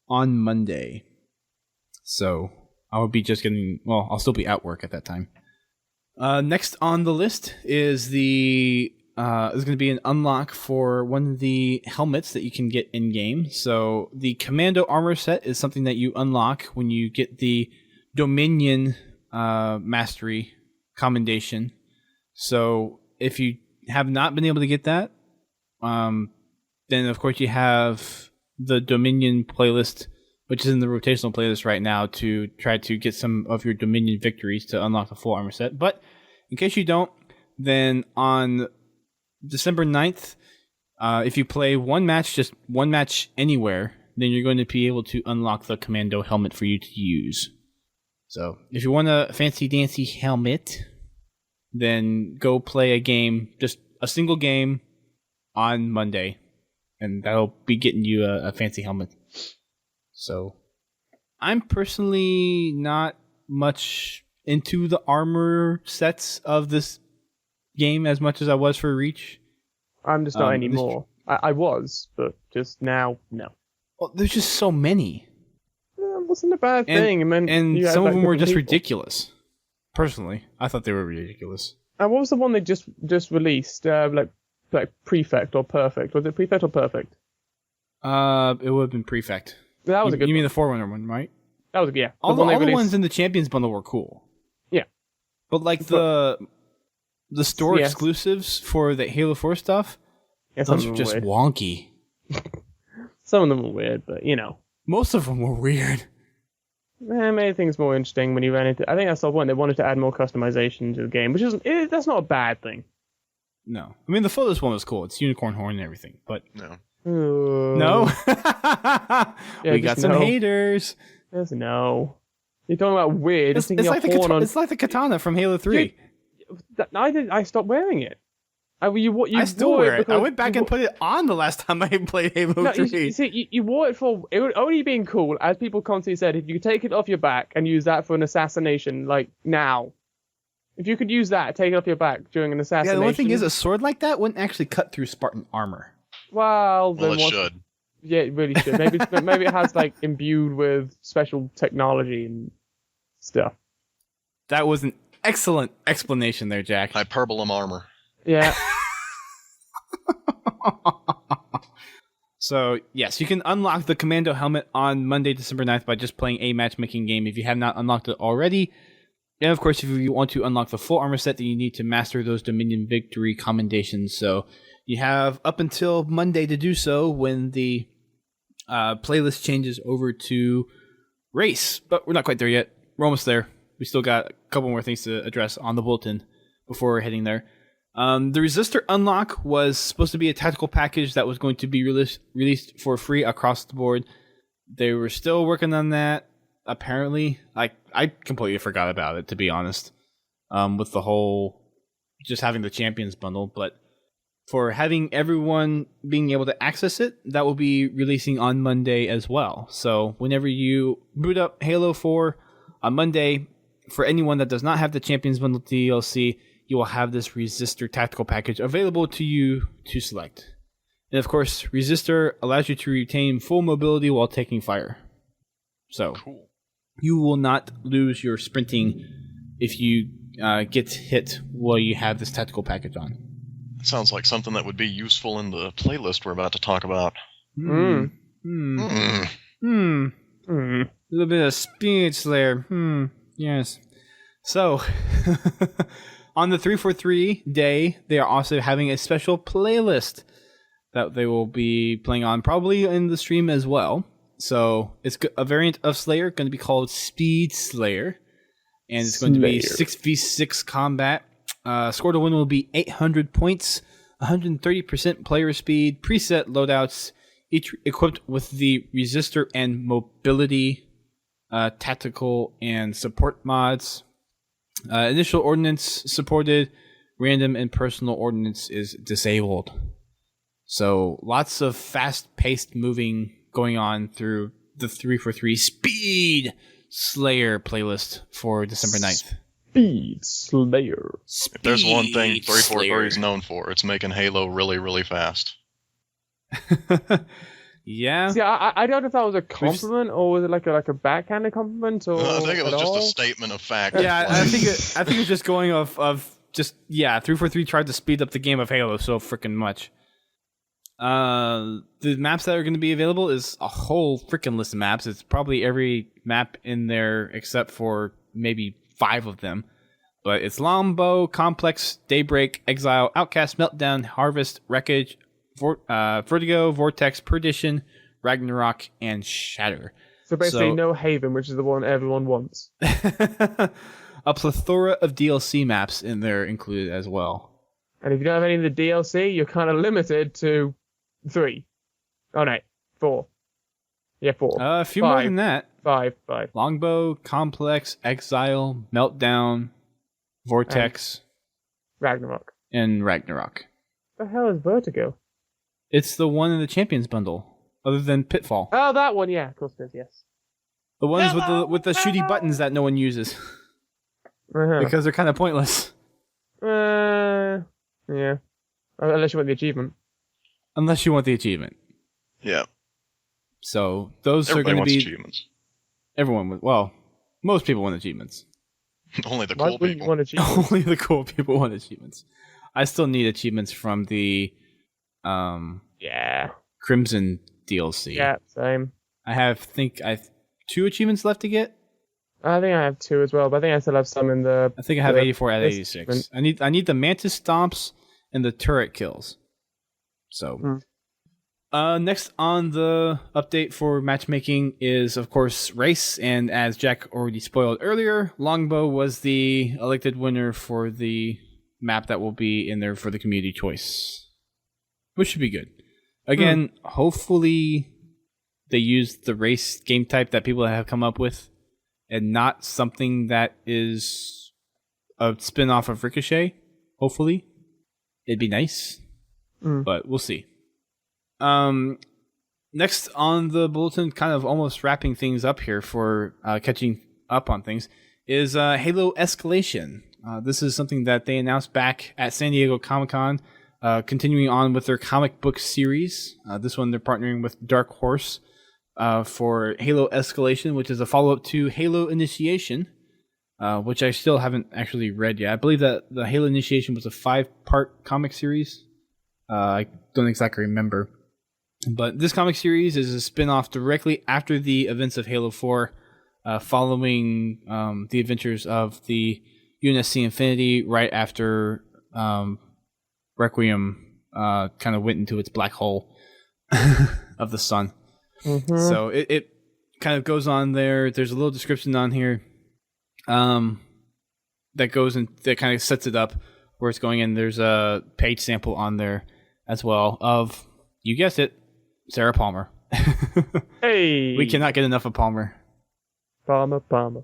on Monday. So I will be I'll still be at work at that time. Next on the list is is going to be an unlock for one of the helmets that you can get in game. So the Commando armor set is something that you unlock when you get the Dominion Mastery commendation. So if you have not been able to get that, then of course you have the Dominion playlist, which is in the rotational playlist right now, to try to get some of your Dominion victories to unlock the full armor set. But in case you don't, then on December 9th, if you play just one match anywhere, then you're going to be able to unlock the Commando helmet for you to use. So if you want a fancy dancy helmet, then go play a game, just a single game on Monday, and that'll be getting you a fancy helmet. So I'm personally not much into the armor sets of this game as much as I was for Reach. I'm just not anymore. I was, but just now, no. Well, there's just so many. It wasn't a bad thing. And some of them were just people. ridiculous. Personally, I thought they were ridiculous. And what was the one they just released? Like Prefect or Perfect? Was it Prefect or Perfect? It would have been Prefect. That was a good. You mean the Forerunner one, right? That was yeah. All the ones in the Champions bundle were cool. Yeah, but like the store exclusives for the Halo 4 stuff, those are just wonky. Some of them were weird, but most of them were weird. It made things more interesting when you ran into. I think that's the point. They wanted to add more customization to the game, which that's not a bad thing. No, I mean the Photos one was cool. It's unicorn horn and everything, but no. No, we got some haters. Yes, no. You're talking about weird. It's like the katana from Halo 3. I stopped wearing it. I still wear it. I went back and put it on the last time I played Halo 3. You wore it for it would only been cool, as people constantly said, if you could take it off your back and use that for an assassination, like now. If you could use that, take it off your back during an assassination. Yeah, the one thing is, a sword like that wouldn't actually cut through Spartan armor. Well, it should. Yeah, it really should. Maybe it has like imbued with special technology and stuff. That was an excellent explanation there, Jack. Hyperbolum armor. Yeah. So, yes, you can unlock the Commando helmet on Monday, December 9th by just playing a matchmaking game if you have not unlocked it already. And, of course, if you want to unlock the full armor set, then you need to master those Dominion Victory commendations. So, you have up until Monday to do so when the playlist changes over to race. But we're not quite there yet. We're almost there. We still got a couple more things to address on the bulletin before we're heading there. The Resistor Unlock was supposed to be a tactical package that was going to be released for free across the board. They were still working on that, apparently. I completely forgot about it, to be honest, with the whole just having the Champions bundle. But for having everyone being able to access it, that will be releasing on Monday as well. So whenever you boot up Halo 4 on Monday, for anyone that does not have the Champions bundle DLC, you will have this Resistor tactical package available to you to select. And of course, Resistor allows you to retain full mobility while taking fire. So, cool. You will not lose your sprinting if you get hit while you have this tactical package on. That sounds like something that would be useful in the playlist we're about to talk about. A little bit of Speed Slayer. Yes. So, on the 343 day, they are also having a special playlist that they will be playing on, probably in the stream as well. So, it's a variant of Slayer, going to be called Speed Slayer. And it's going to be 6v6 combat. Score to win will be 800 points, 130% player speed, preset loadouts, each equipped with the Resistor and Mobility tactical and support mods. Initial ordnance supported, random and personal ordnance is disabled. So lots of fast-paced moving going on through the 343 Speed Slayer playlist for December 9th. Speed Slayer. If there's one thing 343 is known for, it's making Halo really, really fast. Yeah. See, I don't know if that was a compliment or was it like a backhanded compliment or. I think it was just a statement of fact. Yeah, I think it was just going of just 343 tried to speed up the game of Halo so freaking much. The maps that are going to be available is a whole freaking list of maps. It's probably every map in there except for maybe 5 of them. But it's Longbow, Complex, Daybreak, Exile, Outcast, Meltdown, Harvest, Wreckage, Vertigo, Vortex, Perdition, Ragnarok, and Shatter. So basically no Haven, which is the one everyone wants. A plethora of DLC maps in there included as well. And if you don't have any of the DLC, you're kind of limited to 3. Oh no, 4. Yeah, 4. A few more Five. than that. 5. Longbow, Complex, Exile, Meltdown, Vortex, Ragnarok. and Ragnarok. The hell is Vertigo? It's the one in the Champions bundle, other than Pitfall. Oh, that one. Yeah, of course it is. Yes. The ones with the shooty buttons that no one uses Uh-huh. because they're kind of pointless. Yeah. Unless you want the achievement. Unless you want the achievement. Yeah. So those Everybody are going wants to be achievements. everyone. Well, most people want achievements. Only the Why cool wouldn't you people. want achievements? Only the cool people want achievements. I still need achievements from the Yeah. Crimson DLC. Yeah, same. I have 2 achievements left to get. I think I have 2 as well, but I think I still have some in the... I think I have the 84 out of 86. I need the Mantis Stomps and the turret kills. So, next on the update for matchmaking is, of course, race. And as Jack already spoiled earlier, Longbow was the elected winner for the map that will be in there for the community choice, which should be good. Again, hopefully they use the race game type that people have come up with and not something that is a spin-off of Ricochet. Hopefully. It'd be nice. But we'll see. Next on the bulletin, kind of almost wrapping things up here for catching up on things, is Halo Escalation. This is something that they announced back at San Diego Comic-Con, continuing on with their comic book series. This one they're partnering with Dark Horse for Halo Escalation, which is a follow-up to Halo Initiation, which I still haven't actually read yet. I believe that the Halo Initiation was a 5-part comic series. I don't exactly remember. But this comic series is a spin-off directly after the events of Halo 4, following the adventures of the UNSC Infinity right after Requiem kind of went into its black hole of the sun. So it kind of goes on there. There's a little description on here that goes and that kind of sets it up where it's going in. There's a page sample on there as well of, you guessed it, Sarah Palmer. Hey! We cannot get enough of Palmer. Palmer. Palmer.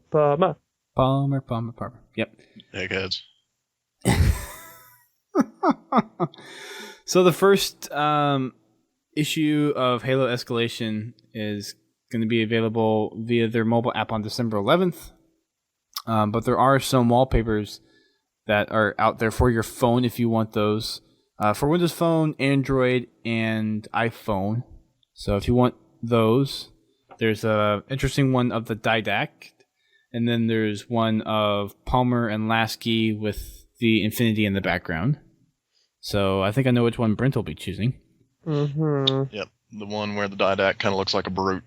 Yep. Eggheads. So the first issue of Halo Escalation is going to be available via their mobile app on December 11th. But there are some wallpapers that are out there for your phone if you want those. For Windows Phone, Android, and iPhone. So if you want those, there's a interesting one of the Didact, and then there's one of Palmer and Lasky with the Infinity in the background. So I think I know which one Brent will be choosing. Yep, the one where the Didact kind of looks like a brute.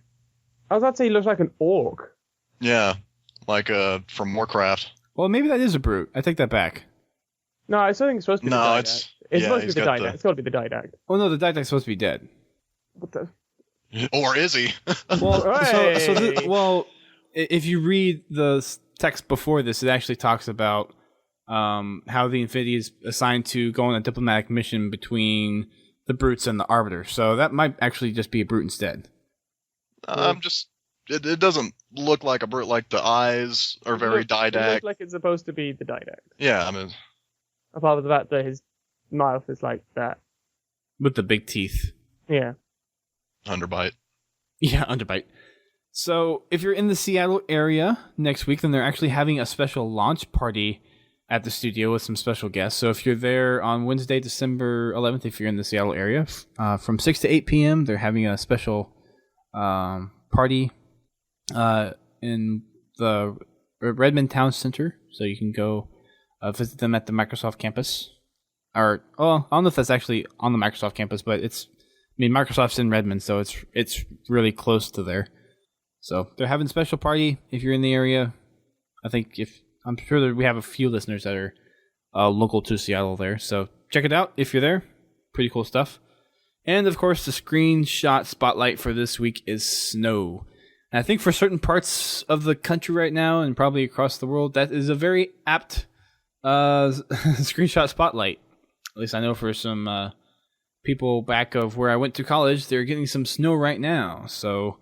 I was about to say he looks like an orc. Yeah, like from Warcraft. Well, maybe that is a brute. I take that back. No, I still think it's supposed to be the Didact. It's supposed to be the got Didact. It's got to be the Didact. Oh no, the Didact's supposed to be dead. What the... Or is he? Well, Hey! If you read the text before this, it actually talks about how the Infinity is assigned to go on a diplomatic mission between the Brutes and the Arbiter. So that might actually just be a Brute instead. It doesn't look like a brute. Like the eyes are very It Didact. looks like it's supposed to be the Didact. Yeah, I mean, Apart from the fact that his mouth is like that. With the big teeth. Yeah. underbite. Yeah, underbite. So if you're in the Seattle area next week, then they're actually having a special launch party at the studio with some special guests. So if you're there on Wednesday, December 11th, if you're in the Seattle area, from 6 to 8 p.m., they're having a special party in the Redmond Town Center. So you can go visit them at the Microsoft campus. Or, I don't know if that's actually on the Microsoft campus, but Microsoft's in Redmond, so it's really close to there. So they're having a special party if you're in the area. I'm sure that we have a few listeners that are local to Seattle there. So check it out if you're there. Pretty cool stuff. And of course, the screenshot spotlight for this week is snow. And I think for certain parts of the country right now, and probably across the world, that is a very apt screenshot spotlight. At least I know for some people back of where I went to college, they're getting some snow right now. So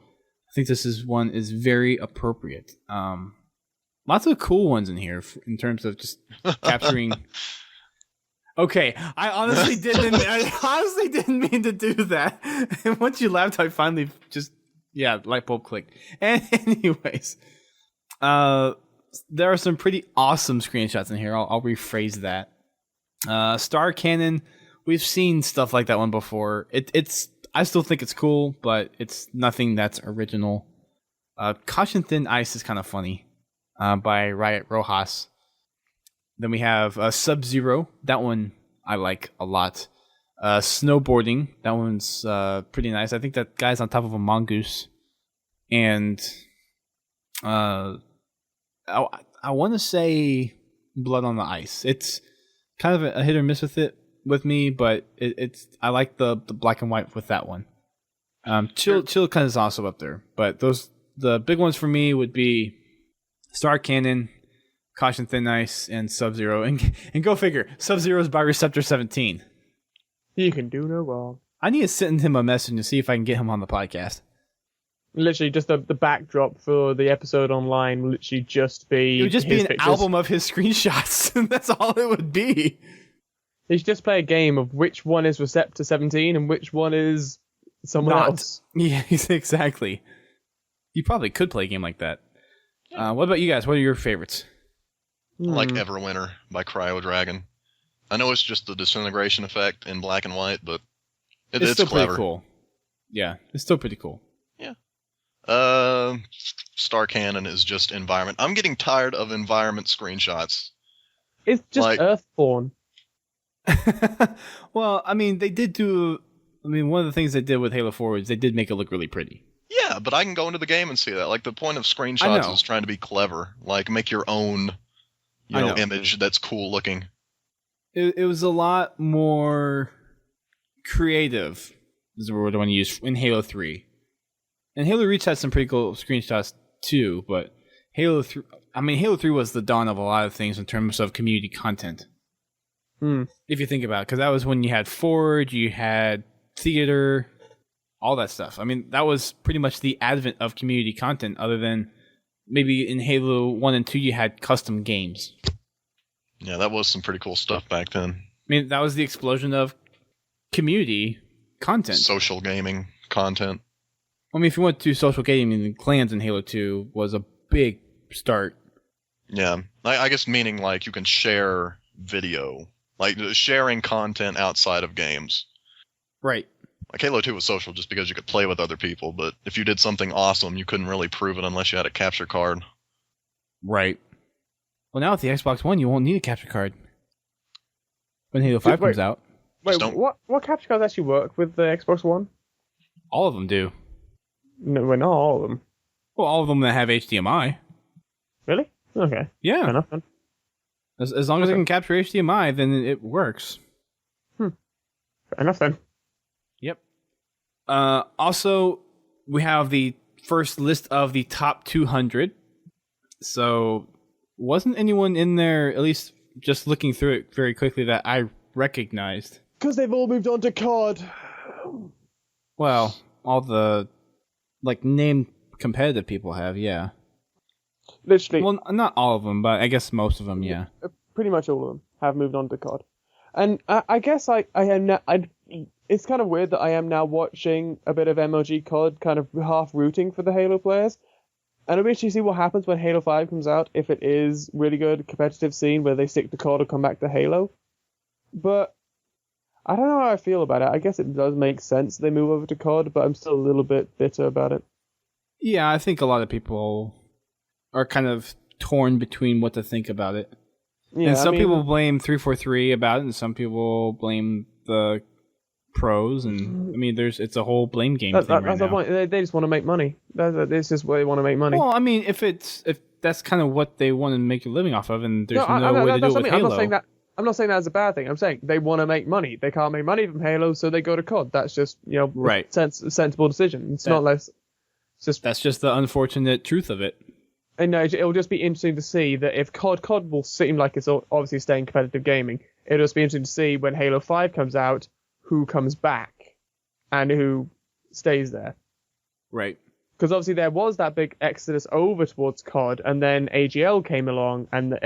think this is very appropriate. Lots of cool ones in here in terms of just capturing. Okay, I honestly didn't mean to do that. And once you laughed, I finally just light bulb clicked. And anyways, there are some pretty awesome screenshots in here. I'll rephrase that. Star Cannon, we've seen stuff like that one before. I still think it's cool, but it's nothing that's original. Caution Thin Ice is kind of funny, by Riot Rojas. Then we have Sub-Zero. That one I like a lot. Snowboarding. That one's pretty nice. I think that guy's on top of a mongoose. And I want to say Blood on the Ice. It's kind of a hit or miss with me, but I like the black and white with that one. Chill kind of is also up there. But the big ones for me would be Star Cannon, Caution Thin Ice, and Sub-Zero. And go figure, Sub-Zero is by Receptor 17. You can do no wrong. I need to send him a message to see if I can get him on the podcast. Literally, just the backdrop for the episode online will literally just be... It would just be an pictures. album of his screenshots. That's all it would be. You should just play a game of which one is Receptor 17 and which one is someone else. Yeah, exactly. You probably could play a game like that. What about you guys? What are your favorites? I like Everwinter by CryoDragon. I know it's just the disintegration effect in black and white, but it's still clever. Pretty cool. Yeah, it's still pretty cool. Yeah. Star Cannon is just environment. I'm getting tired of environment screenshots. It's just Earthborn. Well, I mean, they did do... I mean, one of the things they did with Halo 4 is they did make it look really pretty. Yeah, but I can go into the game and see that. Like, the point of screenshots is trying to be clever. Like, make your own, image that's cool looking. It was a lot more creative, is the word I want to use, in Halo 3. And Halo Reach had some pretty cool screenshots too, but Halo 3 was the dawn of a lot of things in terms of community content. If you think about it, because that was when you had Forge, you had Theater, all that stuff. I mean, that was pretty much the advent of community content, other than maybe in Halo 1 and 2 you had custom games. Yeah, that was some pretty cool stuff back then. I mean, that was the explosion of community content. Social gaming content. I mean, if you went to social gaming, the clans in Halo 2 was a big start. Yeah, I guess meaning like you can share video. Like sharing content outside of games. Right. Like Halo 2 was social just because you could play with other people, but if you did something awesome, you couldn't really prove it unless you had a capture card. Right. Well, now with the Xbox One, you won't need a capture card when Halo 5 comes out. Wait, what capture cards actually work with the Xbox One? All of them do. No, not all of them. Well, all of them that have HDMI. Really? Okay. Yeah. Fair enough, then. As long as it can capture HDMI, then it works. Fair enough, then. Yep. Also, we have the first list of the top 200. So, wasn't anyone in there, at least just looking through it very quickly, that I recognized? Because they've all moved on to COD. Well, all the, named competitive people have, yeah. Literally. Well, not all of them, but I guess most of them, yeah. Pretty much all of them have moved on to COD. And I guess I am now... It's kind of weird that I am now watching a bit of MLG COD, kind of half rooting for the Halo players. And I'll actually see what happens when Halo 5 comes out, if it is really good competitive scene where they stick to COD or come back to Halo. But I don't know how I feel about it. I guess it does make sense they move over to COD, but I'm still a little bit bitter about it. Yeah, I think a lot of people are kind of torn between what to think about it. Yeah, and some people blame 343 about it, and some people blame the pros, and I mean, it's a whole blame game thing right now. They just want to make money. That's just where they want to make money. Well, I mean, if that's kind of what they want to make a living off of, and there's no way to do it with Halo. I'm not saying that's a bad thing. I'm saying they want to make money. They can't make money from Halo, so they go to COD. That's just right. a sensible decision. It's not less. It's just that's just the unfortunate truth of it. And no, it'll just be interesting to see that if COD will seem like it's obviously staying competitive gaming. It'll just be interesting to see when Halo 5 comes out, who comes back and who stays there. Right. Because obviously there was that big exodus over towards COD, and then AGL came along, and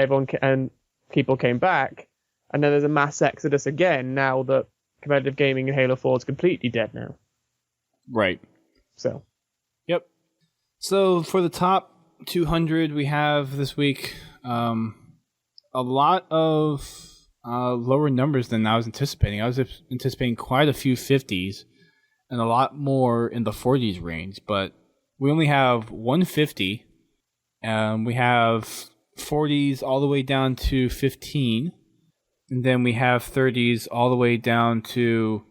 and people came back, and then there's a mass exodus again now that competitive gaming in Halo 4 is completely dead now. Right. So. Yep. So for the top 200 we have this week, a lot of lower numbers than I was anticipating. I was anticipating quite a few 50s and a lot more in the 40s range, but we only have 150. We have 40s all the way down to 15, and then we have 30s all the way down to,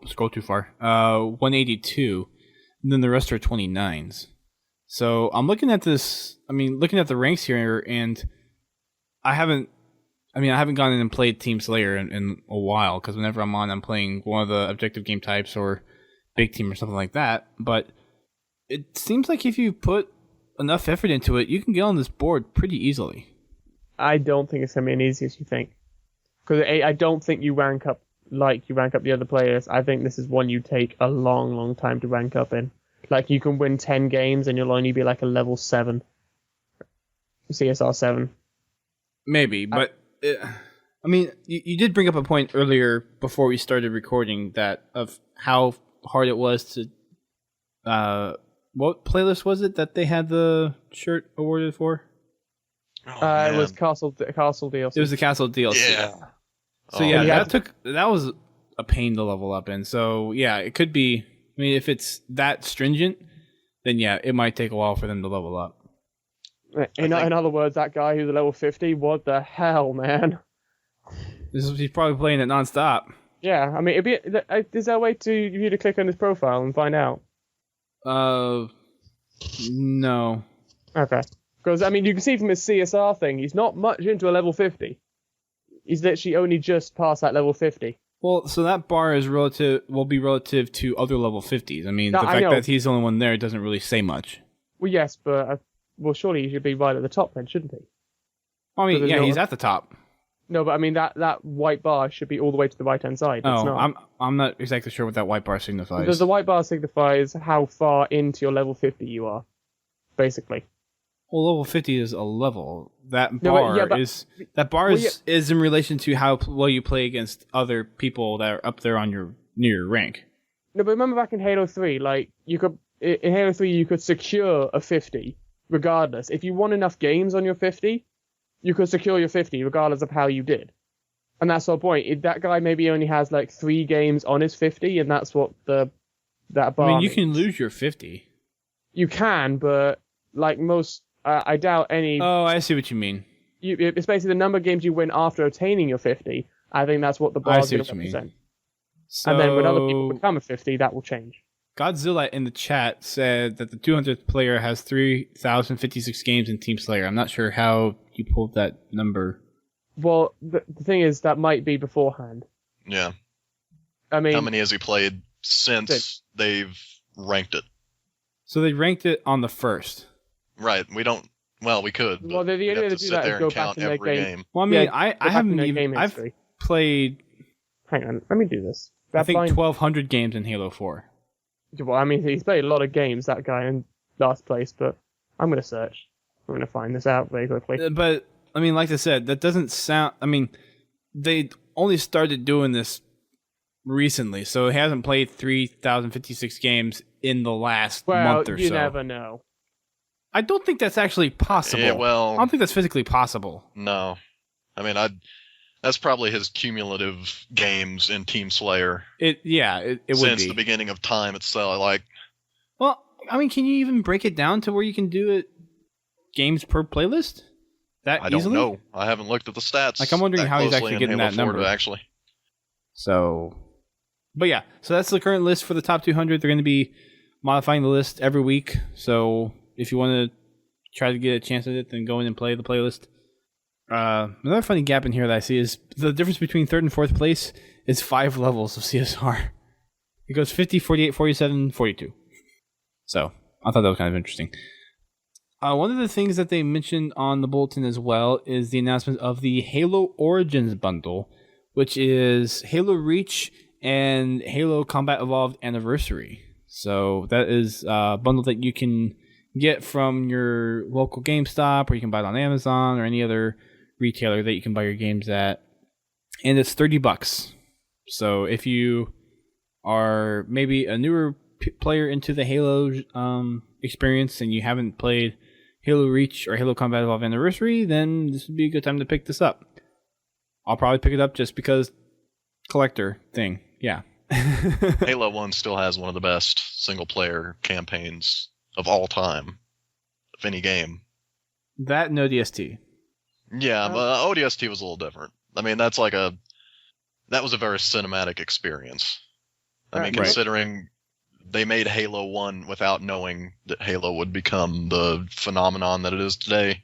scroll too far, 182, and then the rest are 29s. So I'm looking at this, looking at the ranks here, and I haven't gone in and played Team Slayer in a while, because whenever I'm on, I'm playing one of the objective game types or big team or something like that. But it seems like if you put enough effort into it, you can get on this board pretty easily. I don't think it's going to be as easy as you think. Because I don't think you rank up like you rank up the other players. I think this is one you take a long, long time to rank up in. Like, you can win 10 games and you'll only be like a level 7. CSR 7. Maybe, but... you did bring up a point earlier before we started recording of how hard it was to... what playlist was it that they had the shirt awarded for? It was Castle DLC. It was the Castle DLC. Yeah. So that was a pain to level up in. So yeah, it could be. If it's that stringent, then yeah, it might take a while for them to level up. In other words, that guy who's a level 50, what the hell, man? He's probably playing it nonstop. Yeah, is there a way for you to click on his profile and find out? No. Okay. Because, you can see from his CSR thing, he's not much into a level 50. He's literally only just past that level 50. Well, so that bar will be relative to other level 50s. The fact that he's the only one there doesn't really say much. Well, yes, but, surely he should be right at the top then, shouldn't he? He's at the top. No, but that white bar should be all the way to the right-hand side. It's not. I'm not exactly sure what that white bar signifies. Because the white bar signifies how far into your level 50 you are, basically. Well, level 50 is a level. That bar is in relation to how well you play against other people that are up there on near your rank. No, but remember back in Halo 3, in Halo 3 you could secure a 50 regardless. If you won enough games on your 50, you could secure your 50 regardless of how you did. And that's the point. That guy maybe only has 3 games on his 50, and that's what that bar you can lose your 50. You can, but most... I doubt any... Oh, I see what you mean. It's basically the number of games you win after attaining your 50. I think that's what the bar is going to represent. So, and then when other people become a 50, that will change. Godzilla in the chat said that the 200th player has 3,056 games in Team Slayer. I'm not sure how you pulled that number. Well, the thing is, that might be beforehand. Yeah. How many has he played since they've ranked it? So they ranked it on the first. Right. We don't. Well, we could. Well, the idea to do that is go back in their game. Well, I haven't even. I've played. Hang on, let me do this. I think 1,200 games in Halo 4. Well, he's played a lot of games, that guy, in last place. But I'm gonna search. I'm gonna find this out very quickly. But like I said, that doesn't sound. They only started doing this recently, so he hasn't played 3,056 games in the last month or so. You never know. I don't think that's actually possible. Yeah, well, I don't think that's physically possible. No. That's probably his cumulative games in Team Slayer. It would be. Since the beginning of time itself. Well, can you even break it down to where you can do it games per playlist? I don't know. I haven't looked at the stats. I'm wondering how he's actually getting that number. Actually. So, but yeah. So that's the current list for the top 200. They're going to be modifying the list every week. So if you want to try to get a chance at it, then go in and play the playlist. Another funny gap in here that I see is the difference between third and fourth place is 5 levels of CSR. It goes 50, 48, 47, 42. So I thought that was kind of interesting. One of the things that they mentioned on the bulletin as well is the announcement of the Halo Origins bundle, which is Halo Reach and Halo Combat Evolved Anniversary. So that is a bundle that you can get from your local GameStop, or you can buy it on Amazon or any other retailer that you can buy your games at. And it's $30. So if you are maybe a newer player into the Halo experience and you haven't played Halo Reach or Halo Combat Evolved Anniversary, then this would be a good time to pick this up. I'll probably pick it up just because collector thing. Yeah. Halo 1 still has one of the best single-player campaigns of all time, of any game. That and ODST. Yeah, but ODST was a little different. I mean, that was a very cinematic experience. I mean, considering they made Halo 1 without knowing that Halo would become the phenomenon that it is today.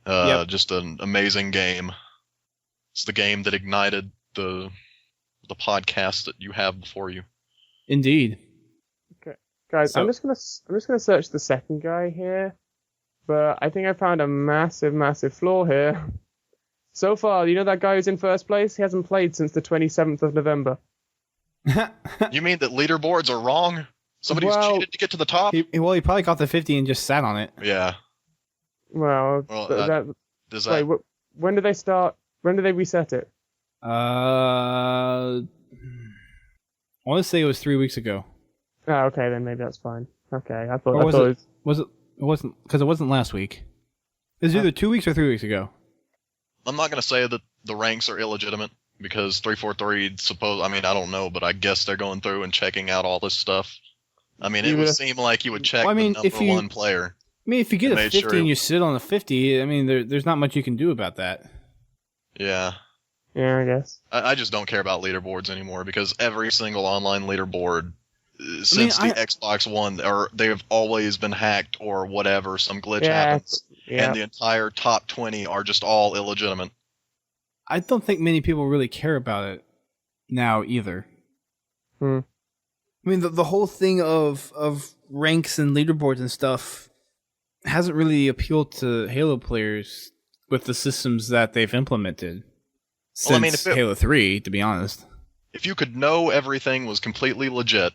Just an amazing game. It's the game that ignited the podcast that you have before you. Indeed. Okay, guys, I'm just gonna search the second guy here, but I think I found a massive flaw here. So far, you know that guy who's in first place? He hasn't played since the 27th of November. You mean that leaderboards are wrong? Somebody's cheated to get to the top? He probably got the 50 and just sat on it. Yeah. Well, wait, when did they start? When did they reset it? I want to say it was 3 weeks ago. Oh, okay, then maybe that's fine. Okay, I thought it wasn't, because it wasn't last week. It was either 2 weeks or 3 weeks ago. I'm not going to say that the ranks are illegitimate, because 343, I don't know, but I guess they're going through and checking out all this stuff. I mean, it would seem like you would check the number one player. I mean, if you get a 50 and you sit on a 50, I mean, there's not much you can do about that. Yeah. Yeah, I guess. I just don't care about leaderboards anymore, because every single online leaderboard since the Xbox One, they have always been hacked or whatever, some glitch happens, and the entire top 20 are just all illegitimate. I don't think many people really care about it now either. I mean, the whole thing of ranks and leaderboards and stuff hasn't really appealed to Halo players with the systems that they've implemented since Halo 3, to be honest. If you could know everything was completely legit,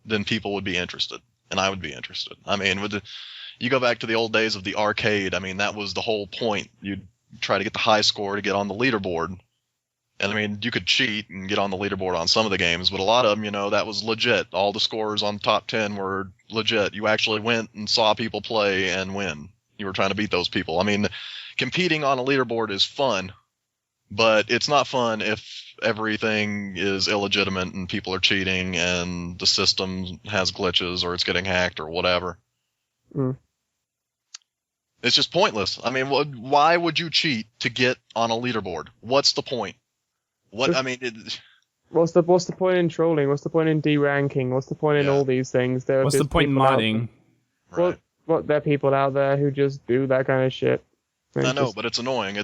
then people would be interested, and I would be interested. I mean, you go back to the old days of the arcade, I mean, that was the whole point. You'd try to get the high score to get on the leaderboard. And I mean, you could cheat and get on the leaderboard on some of the games, but a lot of them, that was legit. All the scores on the top 10 were legit. You actually went and saw people play and win. You were trying to beat those people. I mean, competing on a leaderboard is fun, but it's not fun if everything is illegitimate and people are cheating and the system has glitches or it's getting hacked or whatever. It's just pointless. I mean, why would you cheat to get on a leaderboard? What's the point? What's the point in trolling? What's the point in deranking? What's the point in all these things? What's the point in modding? Right. There are people out there who just do that kind of shit. I know, but it's annoying.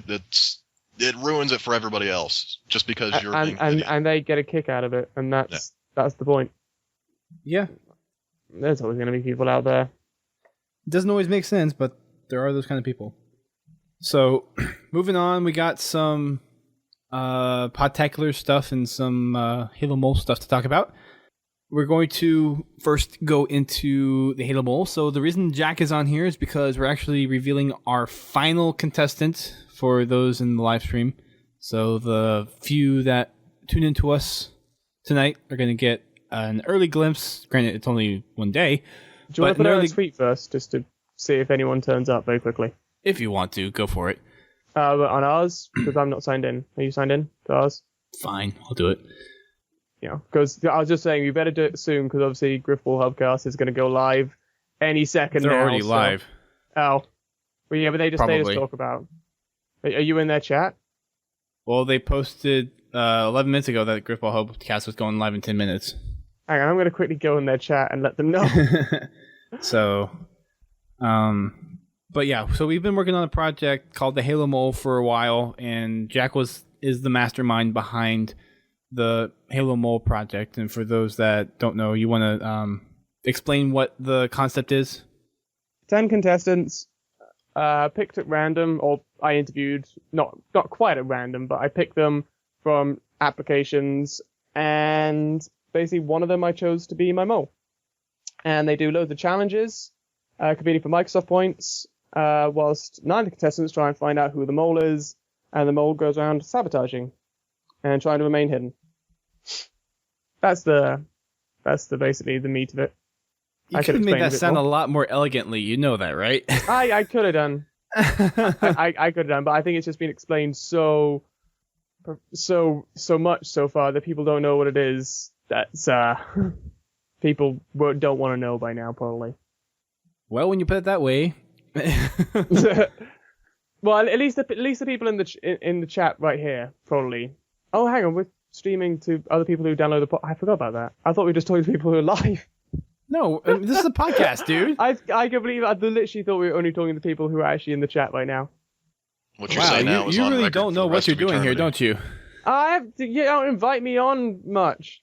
It ruins it for everybody else just because you're being and they get a kick out of it, and that's the point. Yeah. There's always going to be people out there. It doesn't always make sense, but there are those kind of people. So, moving on, we got some Podtacular stuff and some Halo Mole stuff to talk about. We're going to first go into the Halo Mole. So the reason Jack is on here is because we're actually revealing our final contestant for those in the live stream. So the few that tune into us tonight are going to get an early glimpse. Granted, it's only one day. Do you want to put it on a tweet first, just to see if anyone turns up very quickly? If you want to, go for it. But on ours, because I'm not signed in. Are you signed in to ours? Fine, I'll do it. Yeah, because I was just saying, we better do it soon, because obviously Griffball Hubcast is going to go live any second now. They're already live. Oh. Well, yeah, but they just made us talk about. Are you in their chat? Well, they posted 11 minutes ago that Griffball Hubcast was going live in 10 minutes. Hang on, I'm going to quickly go in their chat and let them know. So, but yeah, so we've been working on a project called the Halo Mole for a while, and Jack is the mastermind behind the Halo Mole project. And for those that don't know, you want to explain what the concept is? 10 contestants, picked at random, or I interviewed, not quite at random, but I picked them from applications, and basically one of them I chose to be my mole. And they do loads of challenges, competing for Microsoft points, whilst 9 of the contestants try and find out who the mole is, and the mole goes around sabotaging and trying to remain hidden. That's basically the meat of it. You could have made that sound a lot more elegantly. You know that, right? I could have done. I could have done, but I think it's just been explained so much so far that people don't know what it is. That's people don't want to know by now, probably. Well, when you put it that way. Well, at least the people in the chat right here probably. Oh, hang on, we're streaming to other people who download the pod. I forgot about that. I thought we were just talking to people who are live. No, this is a podcast, dude. I can believe I literally thought we were only talking to people who are actually in the chat right now. What you're saying now is you on really record don't know for the what rest you're of doing here, eternity. don't you? You don't invite me on much.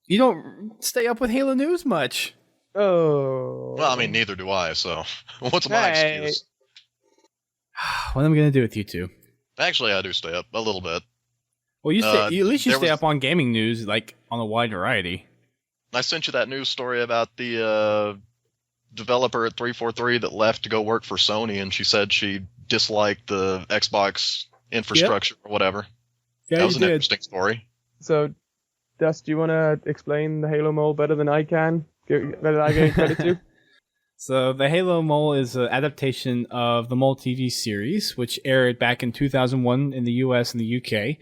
You don't stay up with Halo News much. Oh. Well, I mean, neither do I, so what's my excuse? What am I going to do with you two? Actually, I do stay up a little bit. Well, at least you stay was- up on gaming news, like, on a wide variety. I sent you that news story about the developer at 343 that left to go work for Sony, and she said she disliked the Xbox infrastructure or whatever. Yeah, That was you an did. interesting story. So, Dust, do you want to explain the Halo mole better than I can? Better than I get credit to? So, the Halo Mole is an adaptation of the Mole TV series, which aired back in 2001 in the US and the UK.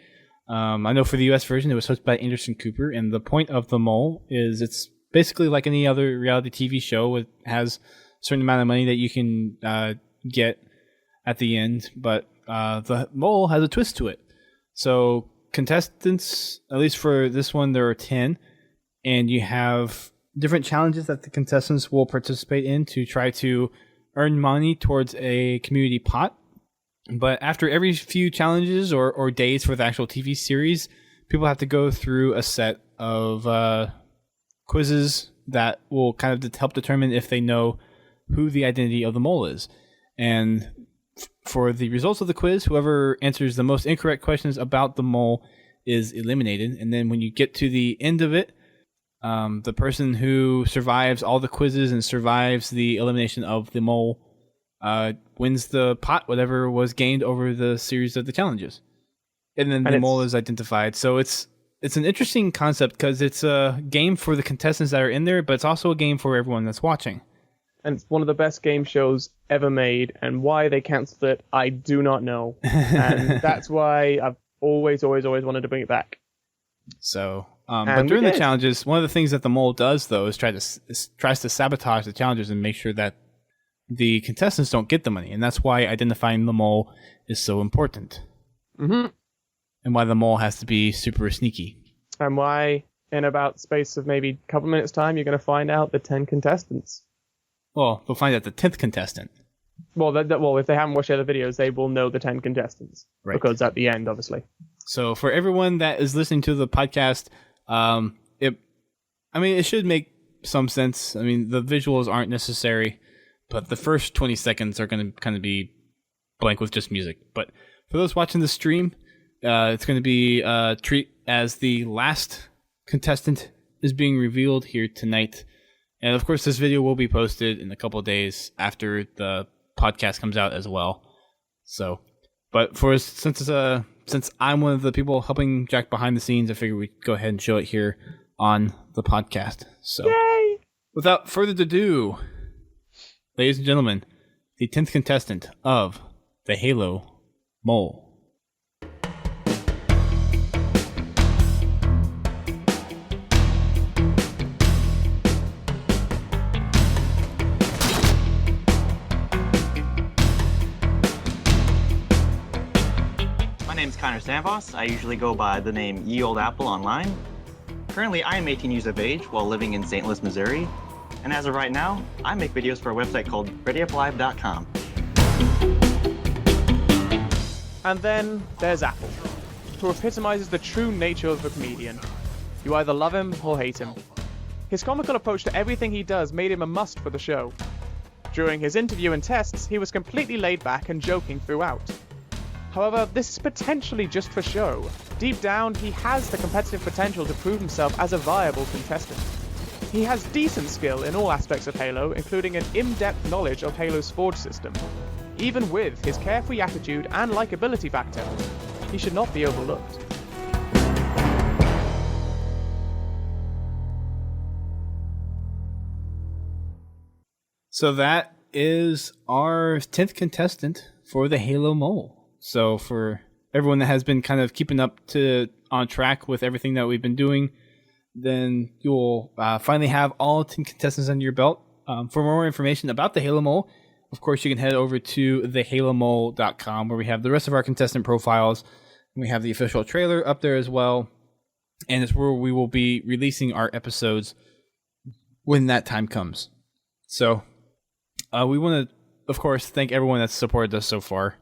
I know for the US version, it was hosted by Anderson Cooper, and the point of the Mole is it's basically like any other reality TV show. It has a certain amount of money that you can get at the end, but the Mole has a twist to it. So contestants, at least for this one, there are 10, and you have different challenges that the contestants will participate in to try to earn money towards a community pot. But after every few challenges or days for the actual TV series, people have to go through a set of quizzes that will kind of help determine if they know who the identity of the mole is. And for the results of the quiz, whoever answers the most incorrect questions about the mole is eliminated. And then when you get to the end of it, the person who survives all the quizzes and survives the elimination of the mole wins the pot, whatever was gained over the series of the challenges. And then the mole is identified. So it's an interesting concept because it's a game for the contestants that are in there, but it's also a game for everyone that's watching. And it's one of the best game shows ever made, and why they cancelled it, I do not know. And that's why I've always wanted to bring it back. So, but during the challenges, one of the things that the mole does, though, is tries to sabotage the challenges and make sure that the contestants don't get the money, and that's why identifying the mole is so important. Mm-hmm. And why the mole has to be super sneaky. And why, in about space of maybe a couple minutes' time, you're going to find out the 10 contestants. Well, they'll find out the 10th contestant. Well, if they haven't watched the other videos, they will know the 10 contestants. Right. Because at the end, obviously. So for everyone that is listening to the podcast, it should make some sense. I mean, the visuals aren't necessary, but the first 20 seconds are going to kind of be blank with just music. But for those watching the stream, it's going to be a treat as the last contestant is being revealed here tonight. And of course, this video will be posted in a couple of days after the podcast comes out as well. So, but since I'm one of the people helping Jack behind the scenes, I figured we'd go ahead and show it here on the podcast. So, yay! Without further ado, ladies and gentlemen, the 10th contestant of the Halo Mole. My name's Connor Sanvos. I usually go by the name Ye Old Apple online. Currently, I am 18 years of age while living in St. Louis, Missouri. And as of right now, I make videos for a website called ReadyUpLive.com. And then there's Apple, who epitomizes the true nature of a comedian. You either love him or hate him. His comical approach to everything he does made him a must for the show. During his interview and tests, he was completely laid back and joking throughout. However, this is potentially just for show. Deep down, he has the competitive potential to prove himself as a viable contestant. He has decent skill in all aspects of Halo, including an in-depth knowledge of Halo's Forge system. Even with his carefree attitude and likability factor, he should not be overlooked. So that is our 10th contestant for the Halo Mole. So for everyone that has been kind of keeping up on track with everything that we've been doing, then you'll finally have all 10 contestants under your belt. For more information about the Halo Mole, of course, you can head over to thehalomole.com, where we have the rest of our contestant profiles. We have the official trailer up there as well. And it's where we will be releasing our episodes when that time comes. So we want to, of course, thank everyone that's supported us so far.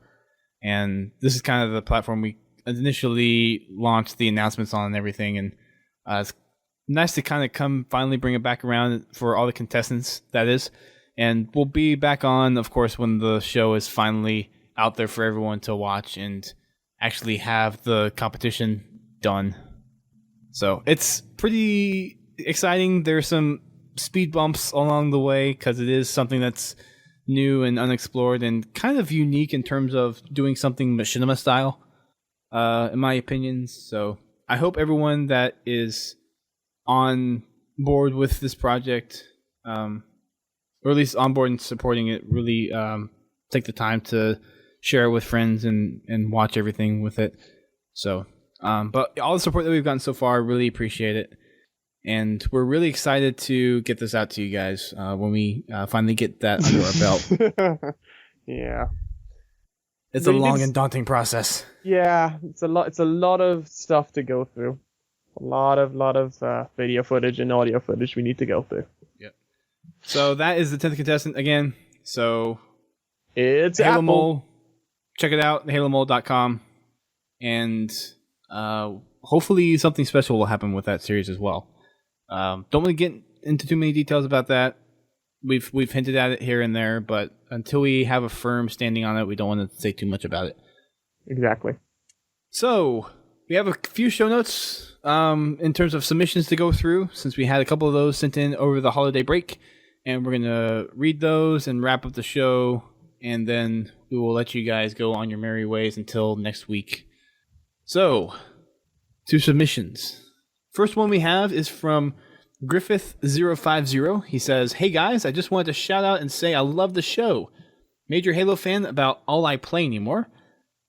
And this is kind of the platform we initially launched the announcements on and everything. And it's nice to kind of finally bring it back around for all the contestants, that is. And we'll be back on, of course, when the show is finally out there for everyone to watch and actually have the competition done. So it's pretty exciting. There's some speed bumps along the way because it is something that's new and unexplored and kind of unique in terms of doing something machinima style, in my opinion. So I hope everyone that is on board with this project, or at least on board and supporting it, really take the time to share it with friends and watch everything with it. So, but all the support that we've gotten so far, really appreciate it. And we're really excited to get this out to you guys when we finally get that under our belt. Yeah. It's a long and daunting process. Yeah, it's a lot of stuff to go through. A lot of video footage and audio footage we need to go through. Yep. So that is the 10th contestant again. So it's Halo Apple. Mole. Check it out, halomole.com. And hopefully something special will happen with that series as well. Don't want to get into too many details about that. We've hinted at it here and there, but until we have a firm standing on it, we don't want to say too much about it. Exactly. So we have a few show notes in terms of submissions to go through, since we had a couple of those sent in over the holiday break, and we're gonna read those and wrap up the show, and then we will let you guys go on your merry ways until next week. So, 2 submissions. First one we have is from Griffith050. He says, "Hey guys, I just wanted to shout out and say I love the show. Major Halo fan about all I play anymore.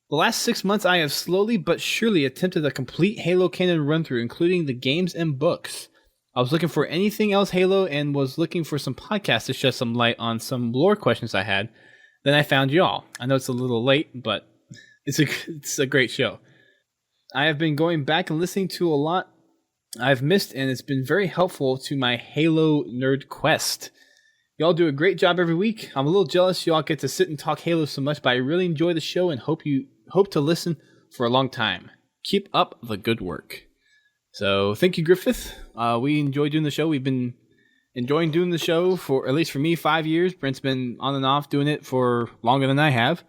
The last 6 months I have slowly but surely attempted a complete Halo canon run through, including the games and books. I was looking for anything else Halo and was looking for some podcasts to shed some light on some lore questions I had. Then I found y'all. I know it's a little late, but it's a great show. I have been going back and listening to a lot I've missed, and it's been very helpful to my Halo nerd quest. Y'all do a great job every week. I'm a little jealous y'all get to sit and talk Halo so much, but I really enjoy the show and hope to listen for a long time. Keep up the good work." So thank you, Griffith. We enjoy doing the show. We've been enjoying doing the show for, at least for me, 5 years. Brent's been on and off doing it for longer than I have.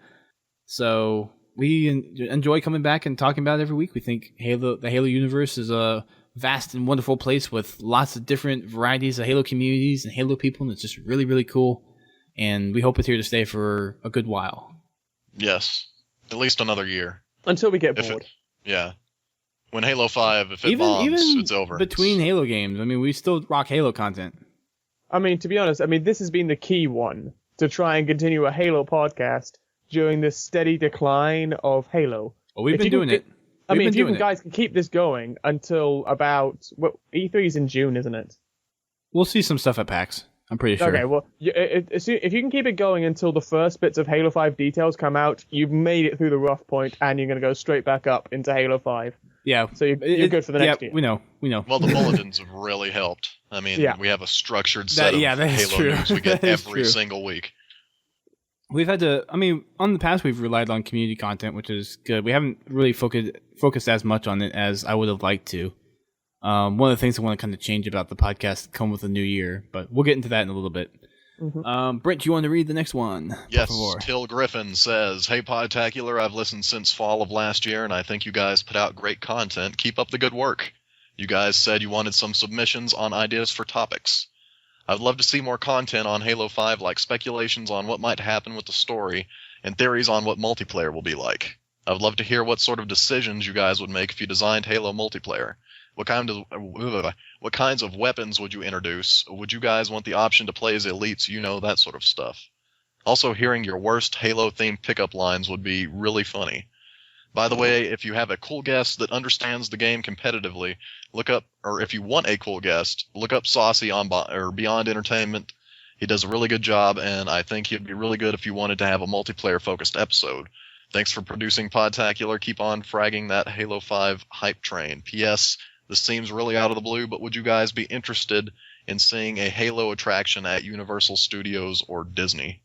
So we enjoy coming back and talking about it every week. We think the Halo universe is a vast and wonderful place with lots of different varieties of Halo communities and Halo people, and it's just really, really cool. And we hope it's here to stay for a good while. Yes, at least another year. Until we get bored. Yeah. When Halo 5, if it bombs, it's over. Between Halo games, I mean, we still rock Halo content. I mean, to be honest, this has been the key one to try and continue a Halo podcast during this steady decline of Halo. Well, we've been doing it. If you guys can keep this going until about... Well, E3 is in June, isn't it? We'll see some stuff at PAX. I'm pretty sure. Okay, well, if you can keep it going until the first bits of Halo 5 details come out, you've made it through the rough point, and you're going to go straight back up into Halo 5. Yeah. So you're good for the next year. We know. Well, the bulletins have really helped. I mean, we have a structured set of Halo true. news we get every single week. We've had to, on the past, we've relied on community content, which is good. We haven't really focused as much on it as I would have liked to. One of the things I want to kind of change about the podcast come with the new year, but we'll get into that in a little bit. Mm-hmm. Brent, do you want to read the next one? Yes, Till Griffin says, "Hey Podtacular, I've listened since fall of last year, and I think you guys put out great content. Keep up the good work. You guys said you wanted some submissions on ideas for topics. I'd love to see more content on Halo 5, like speculations on what might happen with the story, and theories on what multiplayer will be like. I would love to hear what sort of decisions you guys would make if you designed Halo multiplayer. What kinds of weapons would you introduce? Would you guys want the option to play as elites? That sort of stuff. Also, hearing your worst Halo-themed pickup lines would be really funny. By the way, if you have a cool guest that understands the game competitively, if you want a cool guest, look up Saucy on Beyond Entertainment. He does a really good job, and I think he'd be really good if you wanted to have a multiplayer-focused episode. Thanks for producing Podtacular. Keep on fragging that Halo 5 hype train. P.S. This seems really out of the blue, but would you guys be interested in seeing a Halo attraction at Universal Studios or Disney?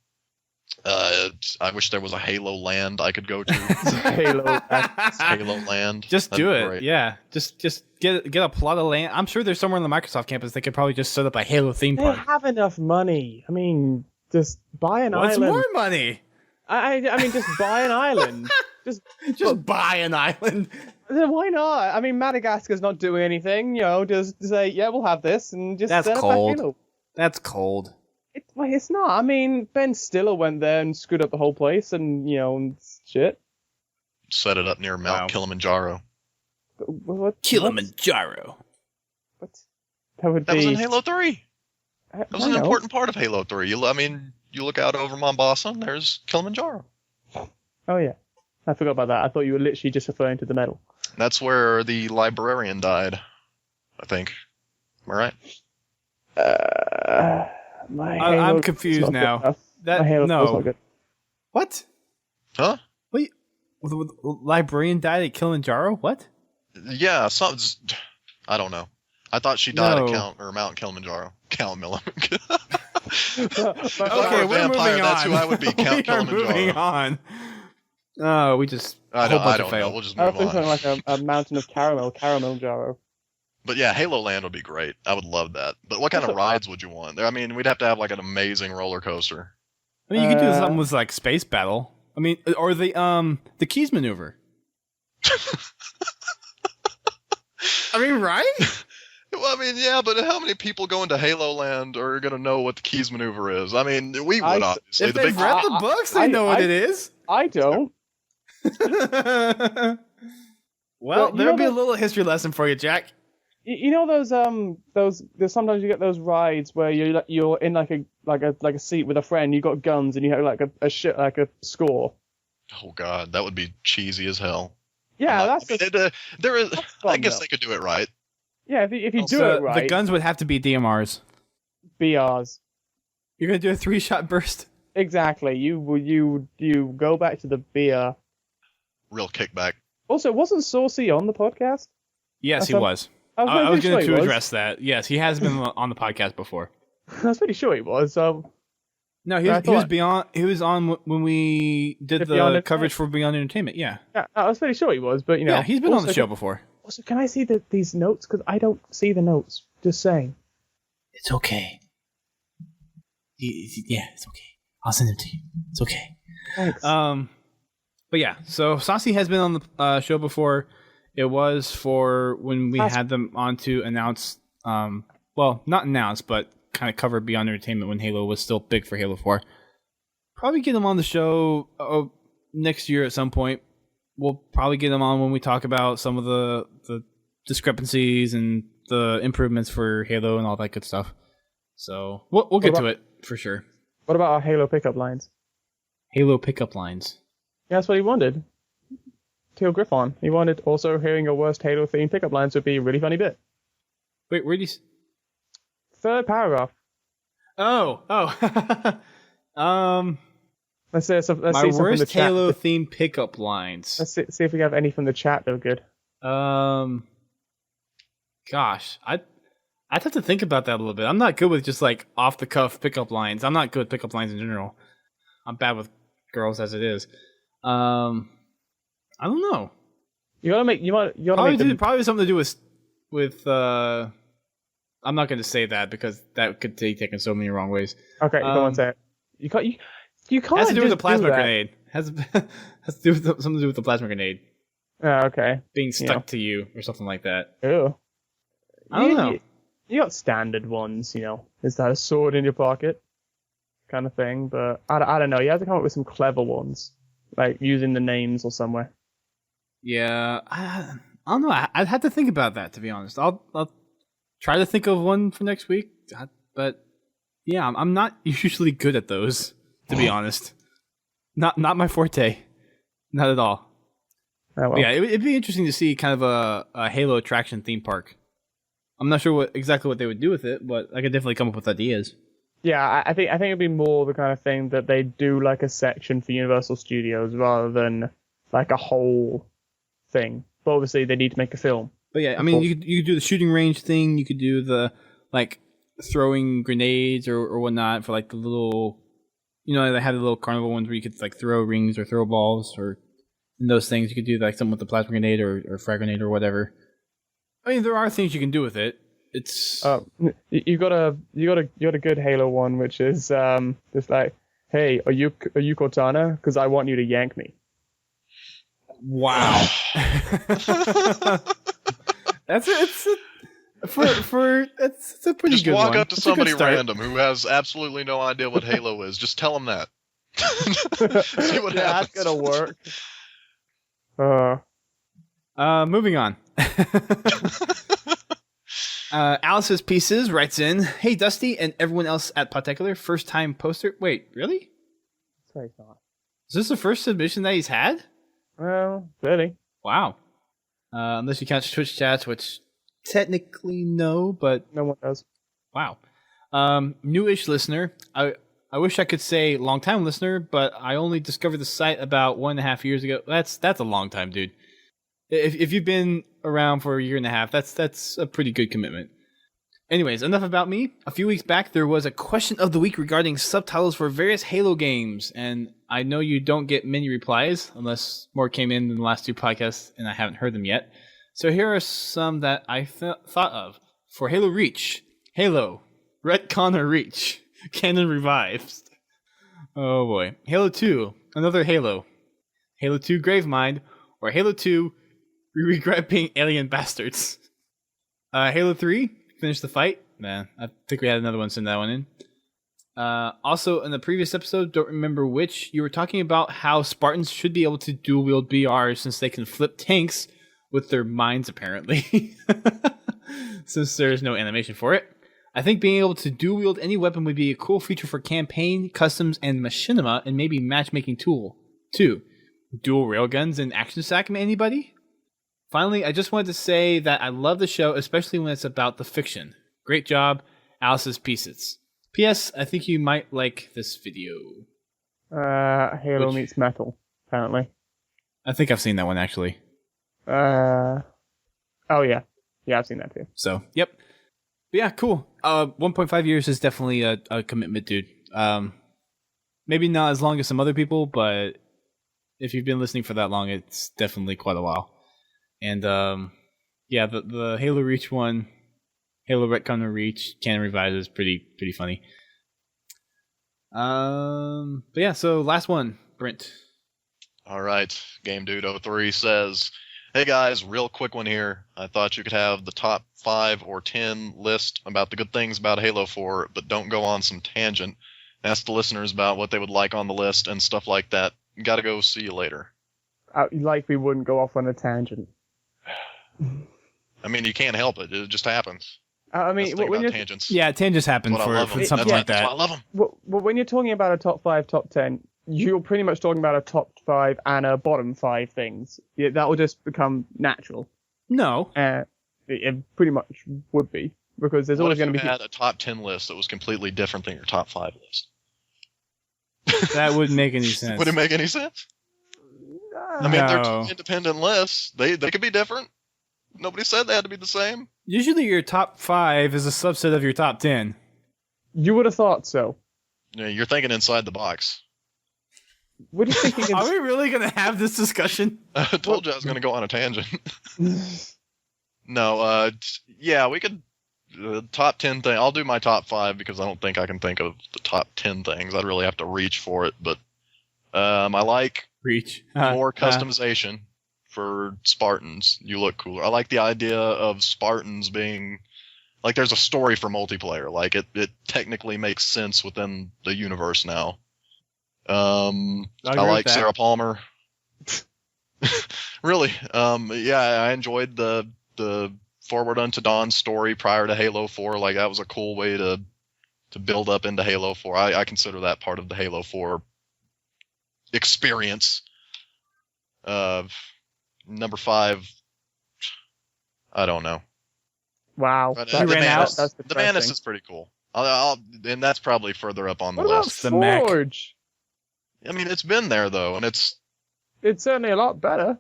I wish there was a Halo Land I could go to. Halo Land. Just That'd do be it. great. Yeah. Just get a plot of land. I'm sure there's somewhere on the Microsoft campus they could probably just set up a Halo theme They park. have enough money. I mean, just buy an What's island. more money? I mean, just buy an island. Just buy an island. why not? I mean, Madagascar's not doing anything. Just say, yeah, we'll have this, and just That's set up a cold. Halo. That's cold. It's not. I mean, Ben Stiller went there and screwed up the whole place, and shit. Set it up near Mount Kilimanjaro. What? Kilimanjaro. What? That would That be. was in Halo 3. That was I an know. important part of Halo 3. You look out over Mombasa, and there's Kilimanjaro. Oh yeah, I forgot about that. I thought you were literally just referring to the medal. That's where the librarian died, I think. Am I right? I'm confused now. My Halo No. was not good. What? Huh? Wait. The librarian died at Kilimanjaro? What? Yeah, I don't know. I thought she died No. at Mount Kilimanjaro. Count Miller. Okay, were a we're vampire, moving that's on. who I would be, Count we are moving Kilimanjaro. on. Oh, we just I a whole bunch don't of know. fail. We'll just I move was thinking on. like a mountain of caramel Jaro. But yeah, Halo Land would be great. I would love that. But what kind of rides would you want? I mean, we'd have to have like an amazing roller coaster. I mean, you could do something with like space battle. I mean, or the keys maneuver. I mean, right? Well, I mean, yeah, but how many people going to Halo Land are going to know what the keys maneuver is? I mean, we would, obviously. If they've read the books, they know what it is. I don't. Well, But you there'll know be a the- little history lesson for you, Jack. You know those there's sometimes you get those rides where you're in like a seat with a friend. You got guns and you have like a score. Oh God, that would be cheesy as hell. Yeah, I that's mean, just there is. fun, I guess though. they could do it right. yeah. If you do So it right, the guns would have to be DMRs. BRs. You're gonna do a 3-shot burst. Exactly. You go back to the BR. Real kickback. Also, wasn't Saucy on the podcast? Yes, he That's was. I I was pretty going sure to he address that. Yes, he has been on the podcast before. was. I was pretty sure he was. No, he I was, he was thought- beyond. He was on when we did The Beyond the coverage for Beyond Entertainment. Yeah, yeah, I was pretty sure he was, but yeah, he's been on the also- show before. Also, can I see these notes? Because I don't see the notes. Just saying. It's okay. Yeah, it's okay. I'll send them to you. It's okay. Thanks. But yeah, so Saucy has been on the show before. It was for when we had them on to announce, well, not announce, but kind of cover Beyond Entertainment when Halo was still big for Halo 4. Probably get them on the show next year at some point. We'll probably get them on when we talk about some of the discrepancies and the improvements for Halo and all that good stuff. So we'll get to it for sure. What about our Halo pickup lines? Halo pickup lines. Yeah, that's what he wanted. Teal Griffon. He wanted also hearing your worst Halo themed pickup lines would be a really funny bit. Wait, where do you? Third paragraph. Oh. Let's see some. Let's My see some from the worst chat. Halo themed pickup lines. Let's see if we have any from the chat that are good. Gosh, I'd have to think about that a little bit. I'm not good with just like off the cuff pickup lines. I'm not good with pickup lines in general. I'm bad with girls as it is. I don't know. You gotta make Probably something to do with I'm not going to say that because that could be taken so many wrong ways. Okay, go on, say it. You can't. You can't. Has to do with the just plasma do that. grenade. Has to do with something to do with the plasma grenade Oh, okay. being stuck to you or something like that. Ew. I don't know. You got standard ones, Is that a sword in your pocket? Kind of thing, but I don't know. You have to come up with some clever ones, like using the names or somewhere. Yeah, I don't know. I'd have to think about that, to be honest. I'll try to think of one for next week, but yeah, I'm not usually good at those, to be honest. Not my forte, not at all. Oh, well. Yeah, it'd be interesting to see kind of a Halo attraction theme park. I'm not sure exactly what they would do with it, but I could definitely come up with ideas. Yeah, I think it'd be more the kind of thing that they do like a section for Universal Studios rather than like a whole thing. But obviously they need to make a film. But yeah, I mean, you could do the shooting range thing. You could do the like throwing grenades or whatnot for like the little, they had the little carnival ones where you could like throw rings or throw balls or those things. You could do like something with the plasma grenade or frag grenade or whatever. I mean, there are things you can do with it. It's you got a good Halo one, which is just like, hey, are you Cortana? Because I want you to yank me. Wow. It's a pretty just good one. Just walk up to It's somebody random who has absolutely no idea what Halo is. Just tell them that. See what happens. That's gonna work. Moving on. Alice's Pieces writes in, "Hey Dusty and everyone else at Podtacular, first time poster." Wait, really? Sorry, it's not. Is this the first submission that he's had? Well, really. Wow. Unless you count Twitch chats, which technically no, but No one does. wow. Newish listener. I wish I could say long time listener, but I only discovered the site about 1.5 years ago. That's a long time, dude. If you've been around for a year and a half, that's a pretty good commitment. Anyways, enough about me. A few weeks back, there was a question of the week regarding subtitles for various Halo games, and I know you don't get many replies, unless more came in the last 2 podcasts, and I haven't heard them yet. So here are some that I thought of. For Halo Reach, Halo, Retcon or Reach, Canon Revives. Oh boy. Halo 2, another Halo. Halo 2 Gravemind, or Halo 2, We Regret Being Alien Bastards. Halo 3, Finish the Fight. Man, I think we had another one send that one in. Also, in the previous episode, don't remember which, you were talking about how Spartans should be able to dual wield BRs since they can flip tanks with their minds, apparently. Since there's no animation for it. I think being able to dual wield any weapon would be a cool feature for campaign, customs, and machinima, and maybe matchmaking tool. 2. Dual railguns and action sack, anybody? Finally, I just wanted to say that I love the show, especially when it's about the fiction. Great job, Alice's Pieces. P.S. I think you might like this video. Halo meets metal, apparently. I think I've seen that one, actually. Oh yeah. Yeah, I've seen that too. So, yep. But yeah, cool. 1.5 years is definitely a commitment, dude. Maybe not as long as some other people, but if you've been listening for that long, it's definitely quite a while. And yeah, the Halo Reach one, Halo Retcon or Reach, Canon Revive is pretty funny. But yeah, so last one, Brent. All right, Game Dude 03 says, "Hey guys, real quick one here. I thought you could have the top 5 or 10 list about the good things about Halo 4, but don't go on some tangent. Ask the listeners about what they would like on the list and stuff like that. Gotta go, see you later." Like we wouldn't go off on a tangent. I mean, you can't help it. It just happens. I mean, when you're tangents. Yeah, tangents happen for something like that. That's why I love them. Well, when you're talking about a top 5, top 10, you're pretty much talking about a top 5 and a bottom 5 things. Yeah, that will just become natural. No. It pretty much would be, because there's always going to be... What if you had a top 10 list that was completely different than your top 5 list? That wouldn't make any sense. Would it make any sense? I mean, they're 2 independent lists. They could be different. Nobody said they had to be the same. Usually your top 5 is a subset of your top 10. You would have thought so. Yeah, you're thinking inside the box. What are you thinking? Are we really going to have this discussion? I told you I was going to go on a tangent. No, yeah, we could... top 10 thing. I'll do my top 5 because I don't think I can think of the top 10 things. I'd really have to reach for it, but I like more customization for Spartans. You look cooler. I like the idea of Spartans being like there's a story for multiplayer. Like it technically makes sense within the universe now. I like Sarah Palmer. Really, yeah, I enjoyed the Forward Unto Dawn story prior to Halo 4. Like that was a cool way to build up into Halo 4. I consider that part of the Halo 4 experience. Number 5, I don't know. Wow. But, That ran out. That's the Manus is pretty cool. And that's probably further up on the what list. About the Forge? I mean, it's been there though, and it's certainly a lot better.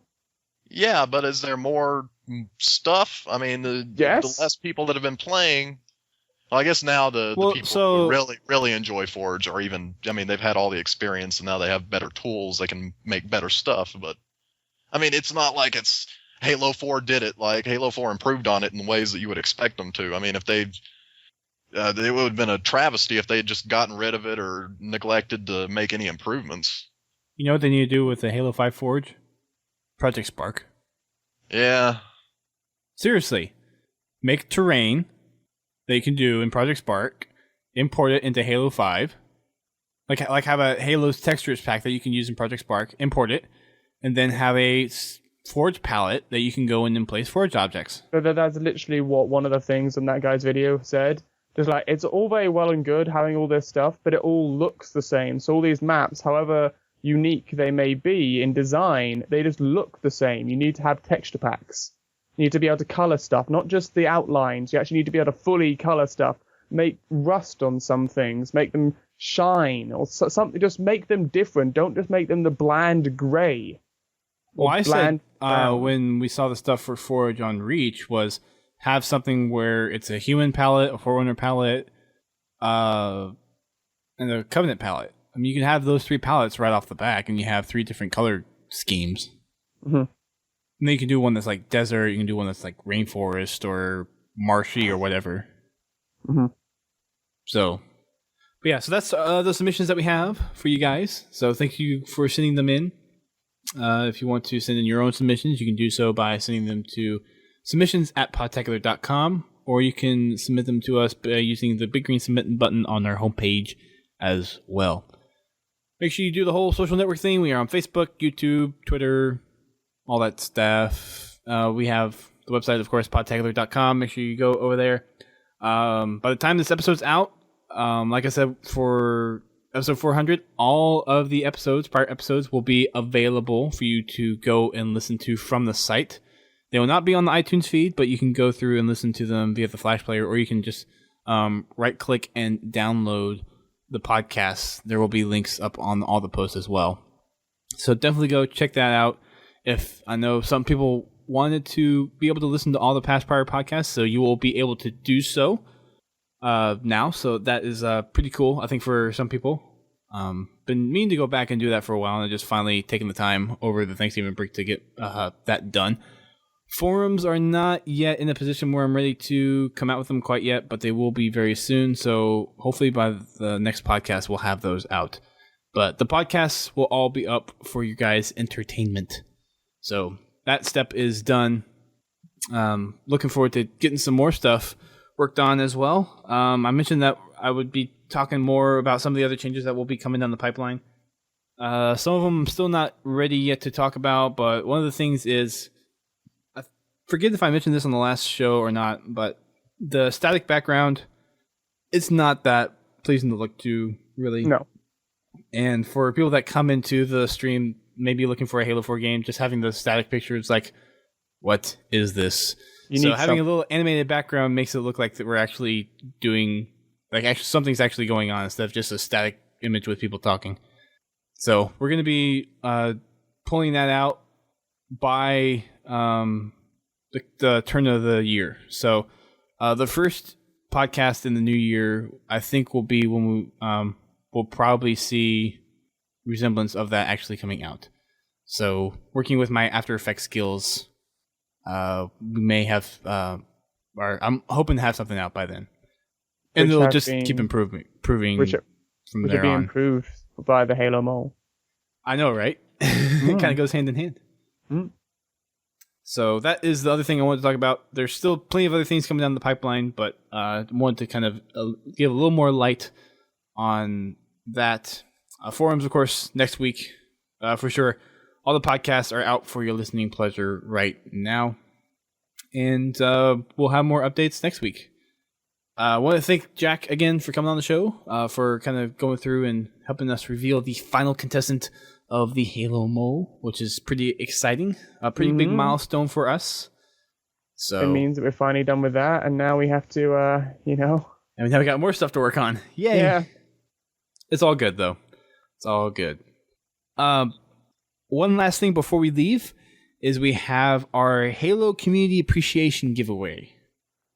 Yeah, but is there more stuff? I mean, the less people that have been playing. Well, I guess now the people who really enjoy Forge, or even, I mean, they've had all the experience and now they have better tools. They can make better stuff. But I mean, it's not like it's Halo 4 did it. Like Halo 4 improved on it in ways that you would expect them to. I mean, if it would have been a travesty if they had just gotten rid of it or neglected to make any improvements. You know what they need to do with the Halo 5 Forge? Project Spark. Yeah. Seriously. Make terrain that you can do in Project Spark, import it into Halo 5. Like have a Halo's textures pack that you can use in Project Spark, import it, and then have a Forge palette that you can go in and place Forge objects. So that's literally what one of the things on that guy's video said. Just like, it's all very well and good having all this stuff, but it all looks the same. So all these maps, however unique they may be in design, they just look the same. You need to have texture packs. You need to be able to color stuff, not just the outlines. You actually need to be able to fully color stuff. Make rust on some things, make them shine, or something. Just make them different. Don't just make them the bland gray. Well, I said when we saw the stuff for Forge on Reach was have something where it's a human palette, a Forerunner palette, and a Covenant palette. I mean, you can have those 3 palettes right off the back, and you have 3 different color schemes. Mm-hmm. And then you can do one that's like desert, you can do one that's like rainforest or marshy or whatever. Mm-hmm. So, but yeah, so that's the submissions that we have for you guys. So thank you for sending them in. If you want to send in your own submissions, you can do so by sending them to submissions@podtacular.com, or you can submit them to us by using the big green submit button on our homepage as well. Make sure you do the whole social network thing. We are on Facebook, YouTube, Twitter, all that stuff. We have the website, of course, podtacular.com. Make sure you go over there. By the time this episode's out, like I said, for episode 400, all of the prior episodes, will be available for you to go and listen to from the site. They will not be on the iTunes feed, but you can go through and listen to them via the Flash Player, or you can just right-click and download the podcasts. There will be links up on all the posts as well. So definitely go check that out. If I know some people wanted to be able to listen to all the past prior podcasts, so you will be able to do so now. So that is pretty cool, I think, for some people. Been meaning to go back and do that for a while, and just finally taking the time over the Thanksgiving break to get that done. Forums are not yet in a position where I'm ready to come out with them quite yet, but they will be very soon. So hopefully by the next podcast, we'll have those out. But the podcasts will all be up for you guys' entertainment. So that step is done. Looking forward to getting some more stuff worked on as well. I mentioned that I would be talking more about some of the other changes that will be coming down the pipeline. Some of them I'm still not ready yet to talk about, but one of the things is, forget if I mentioned this on the last show or not, but the static background, it's not that pleasing to look to, really. No. And for people that come into the stream, maybe looking for a Halo 4 game, just having the static picture, it's like, what is this? So having a little animated background makes it look like that we're actually doing, something's actually going on instead of just a static image with people talking. So we're going to be pulling that out by the turn of the year. So the first podcast in the new year, I think, will be when we'll probably see resemblance of that actually coming out. So working with my After Effects skills, we may have, or I'm hoping to have something out by then. And it'll just keep improving from there on. Which will be improved by the Halo mole. I know, right? It kind of goes hand in hand. So that is the other thing I wanted to talk about. There's still plenty of other things coming down the pipeline, but I wanted to kind of give a little more light on that. Forums, of course, next week for sure. All the podcasts are out for your listening pleasure right now. And we'll have more updates next week. I want to thank Jack again for coming on the show, for kind of going through and helping us reveal the final contestant of the Halo Mole, which is pretty exciting. A pretty big milestone for us. So it means that we're finally done with that, and now we have to, And now we got more stuff to work on. Yay! Yeah. It's all good, though. It's all good. One last thing before we leave is we have our Halo Community Appreciation Giveaway.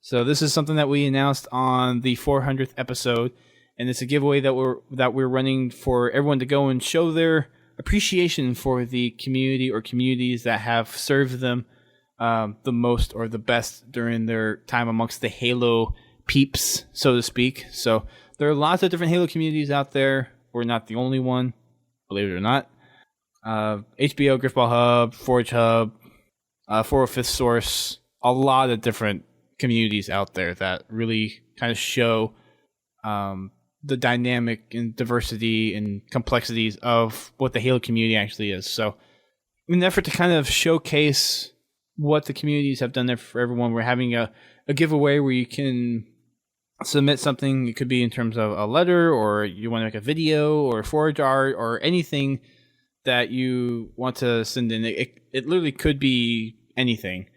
So this is something that we announced on the 400th episode, and it's a giveaway that we're running for everyone to go and show their appreciation for the community or communities that have served them the most or the best during their time amongst the Halo peeps, so to speak. So there are lots of different Halo communities out there. We're not the only one, believe it or not. HBO, Griffball Hub, Forge Hub, 405th Source, a lot of different communities out there that really kind of show the dynamic and diversity and complexities of what the Halo community actually is. So in an effort to kind of showcase what the communities have done there for everyone, we're having a giveaway where you can submit something. It could be in terms of a letter, or you want to make a video or forge art or anything that you want to send in. It literally could be anything.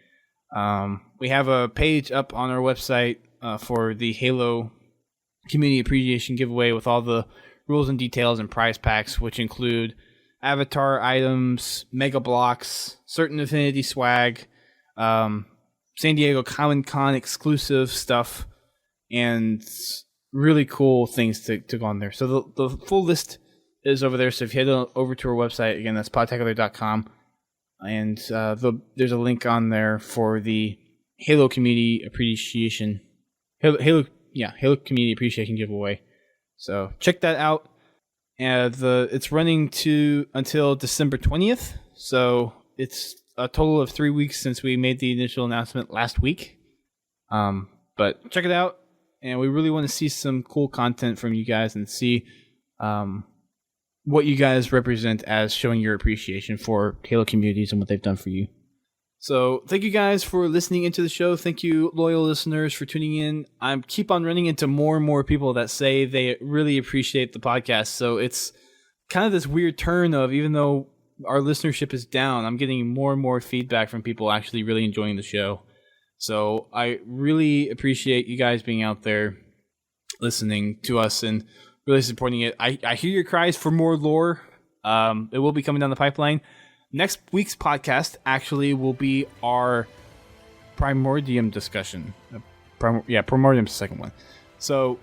We have a page up on our website for the Halo Community Appreciation Giveaway with all the rules and details and prize packs, which include avatar items, mega blocks, certain Affinity swag, San Diego Comic-Con exclusive stuff, and really cool things to go on there. So the full list is over there. So if you head over to our website, again, that's podtacular.com, and there's a link on there for the Halo Community Appreciation Halo Community Appreciation Giveaway. So check that out. It's running until December 20th. So it's a total of 3 weeks since we made the initial announcement last week. But check it out, and we really want to see some cool content from you guys and see what you guys represent as showing your appreciation for Halo communities and what they've done for you. So thank you guys for listening into the show. Thank you, loyal listeners, for tuning in. I keep on running into more and more people that say they really appreciate the podcast. So it's kind of this weird turn of, even though our listenership is down, I'm getting more and more feedback from people actually really enjoying the show. So I really appreciate you guys being out there listening to us and really supporting it. I hear your cries for more lore. It will be coming down the pipeline. Next week's podcast actually will be our Primordium discussion. Primordium's the second one. So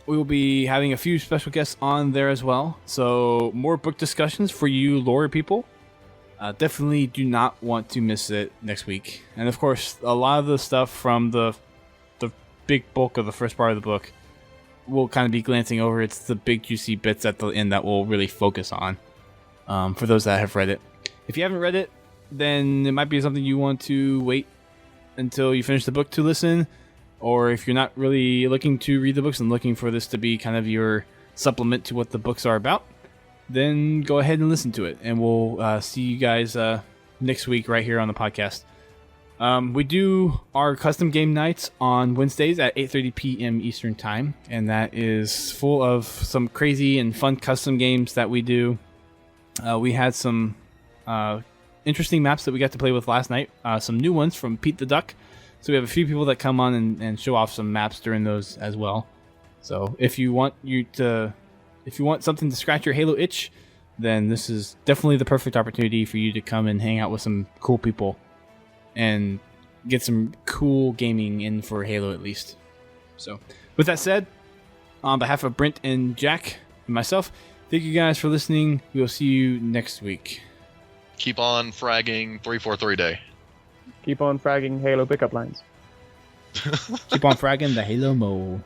we will be having a few special guests on there as well. So more book discussions for you lore people. Definitely do not want to miss it next week. And of course, a lot of the stuff from the big bulk of the first part of the book we'll kind of be glancing over. It's the big juicy bits at the end that we'll really focus on for those that have read it. If you haven't read it, then it might be something you want to wait until you finish the book to listen. Or if you're not really looking to read the books and looking for this to be kind of your supplement to what the books are about, then go ahead and listen to it. And we'll see you guys next week right here on the podcast. We do our custom game nights on Wednesdays at 8:30 p.m. Eastern Time. And that is full of some crazy and fun custom games that we do. We had some interesting maps that we got to play with last night. Some new ones from Pete the Duck. So we have a few people that come on and show off some maps during those as well. So if you want something to scratch your Halo itch, then this is definitely the perfect opportunity for you to come and hang out with some cool people and get some cool gaming in for Halo at least. So with that said, on behalf of Brent and Jack and myself, thank you guys for listening. We will see you next week. Keep on fragging 343 day. Keep on fragging Halo pickup lines. Keep on fragging the Halo mole.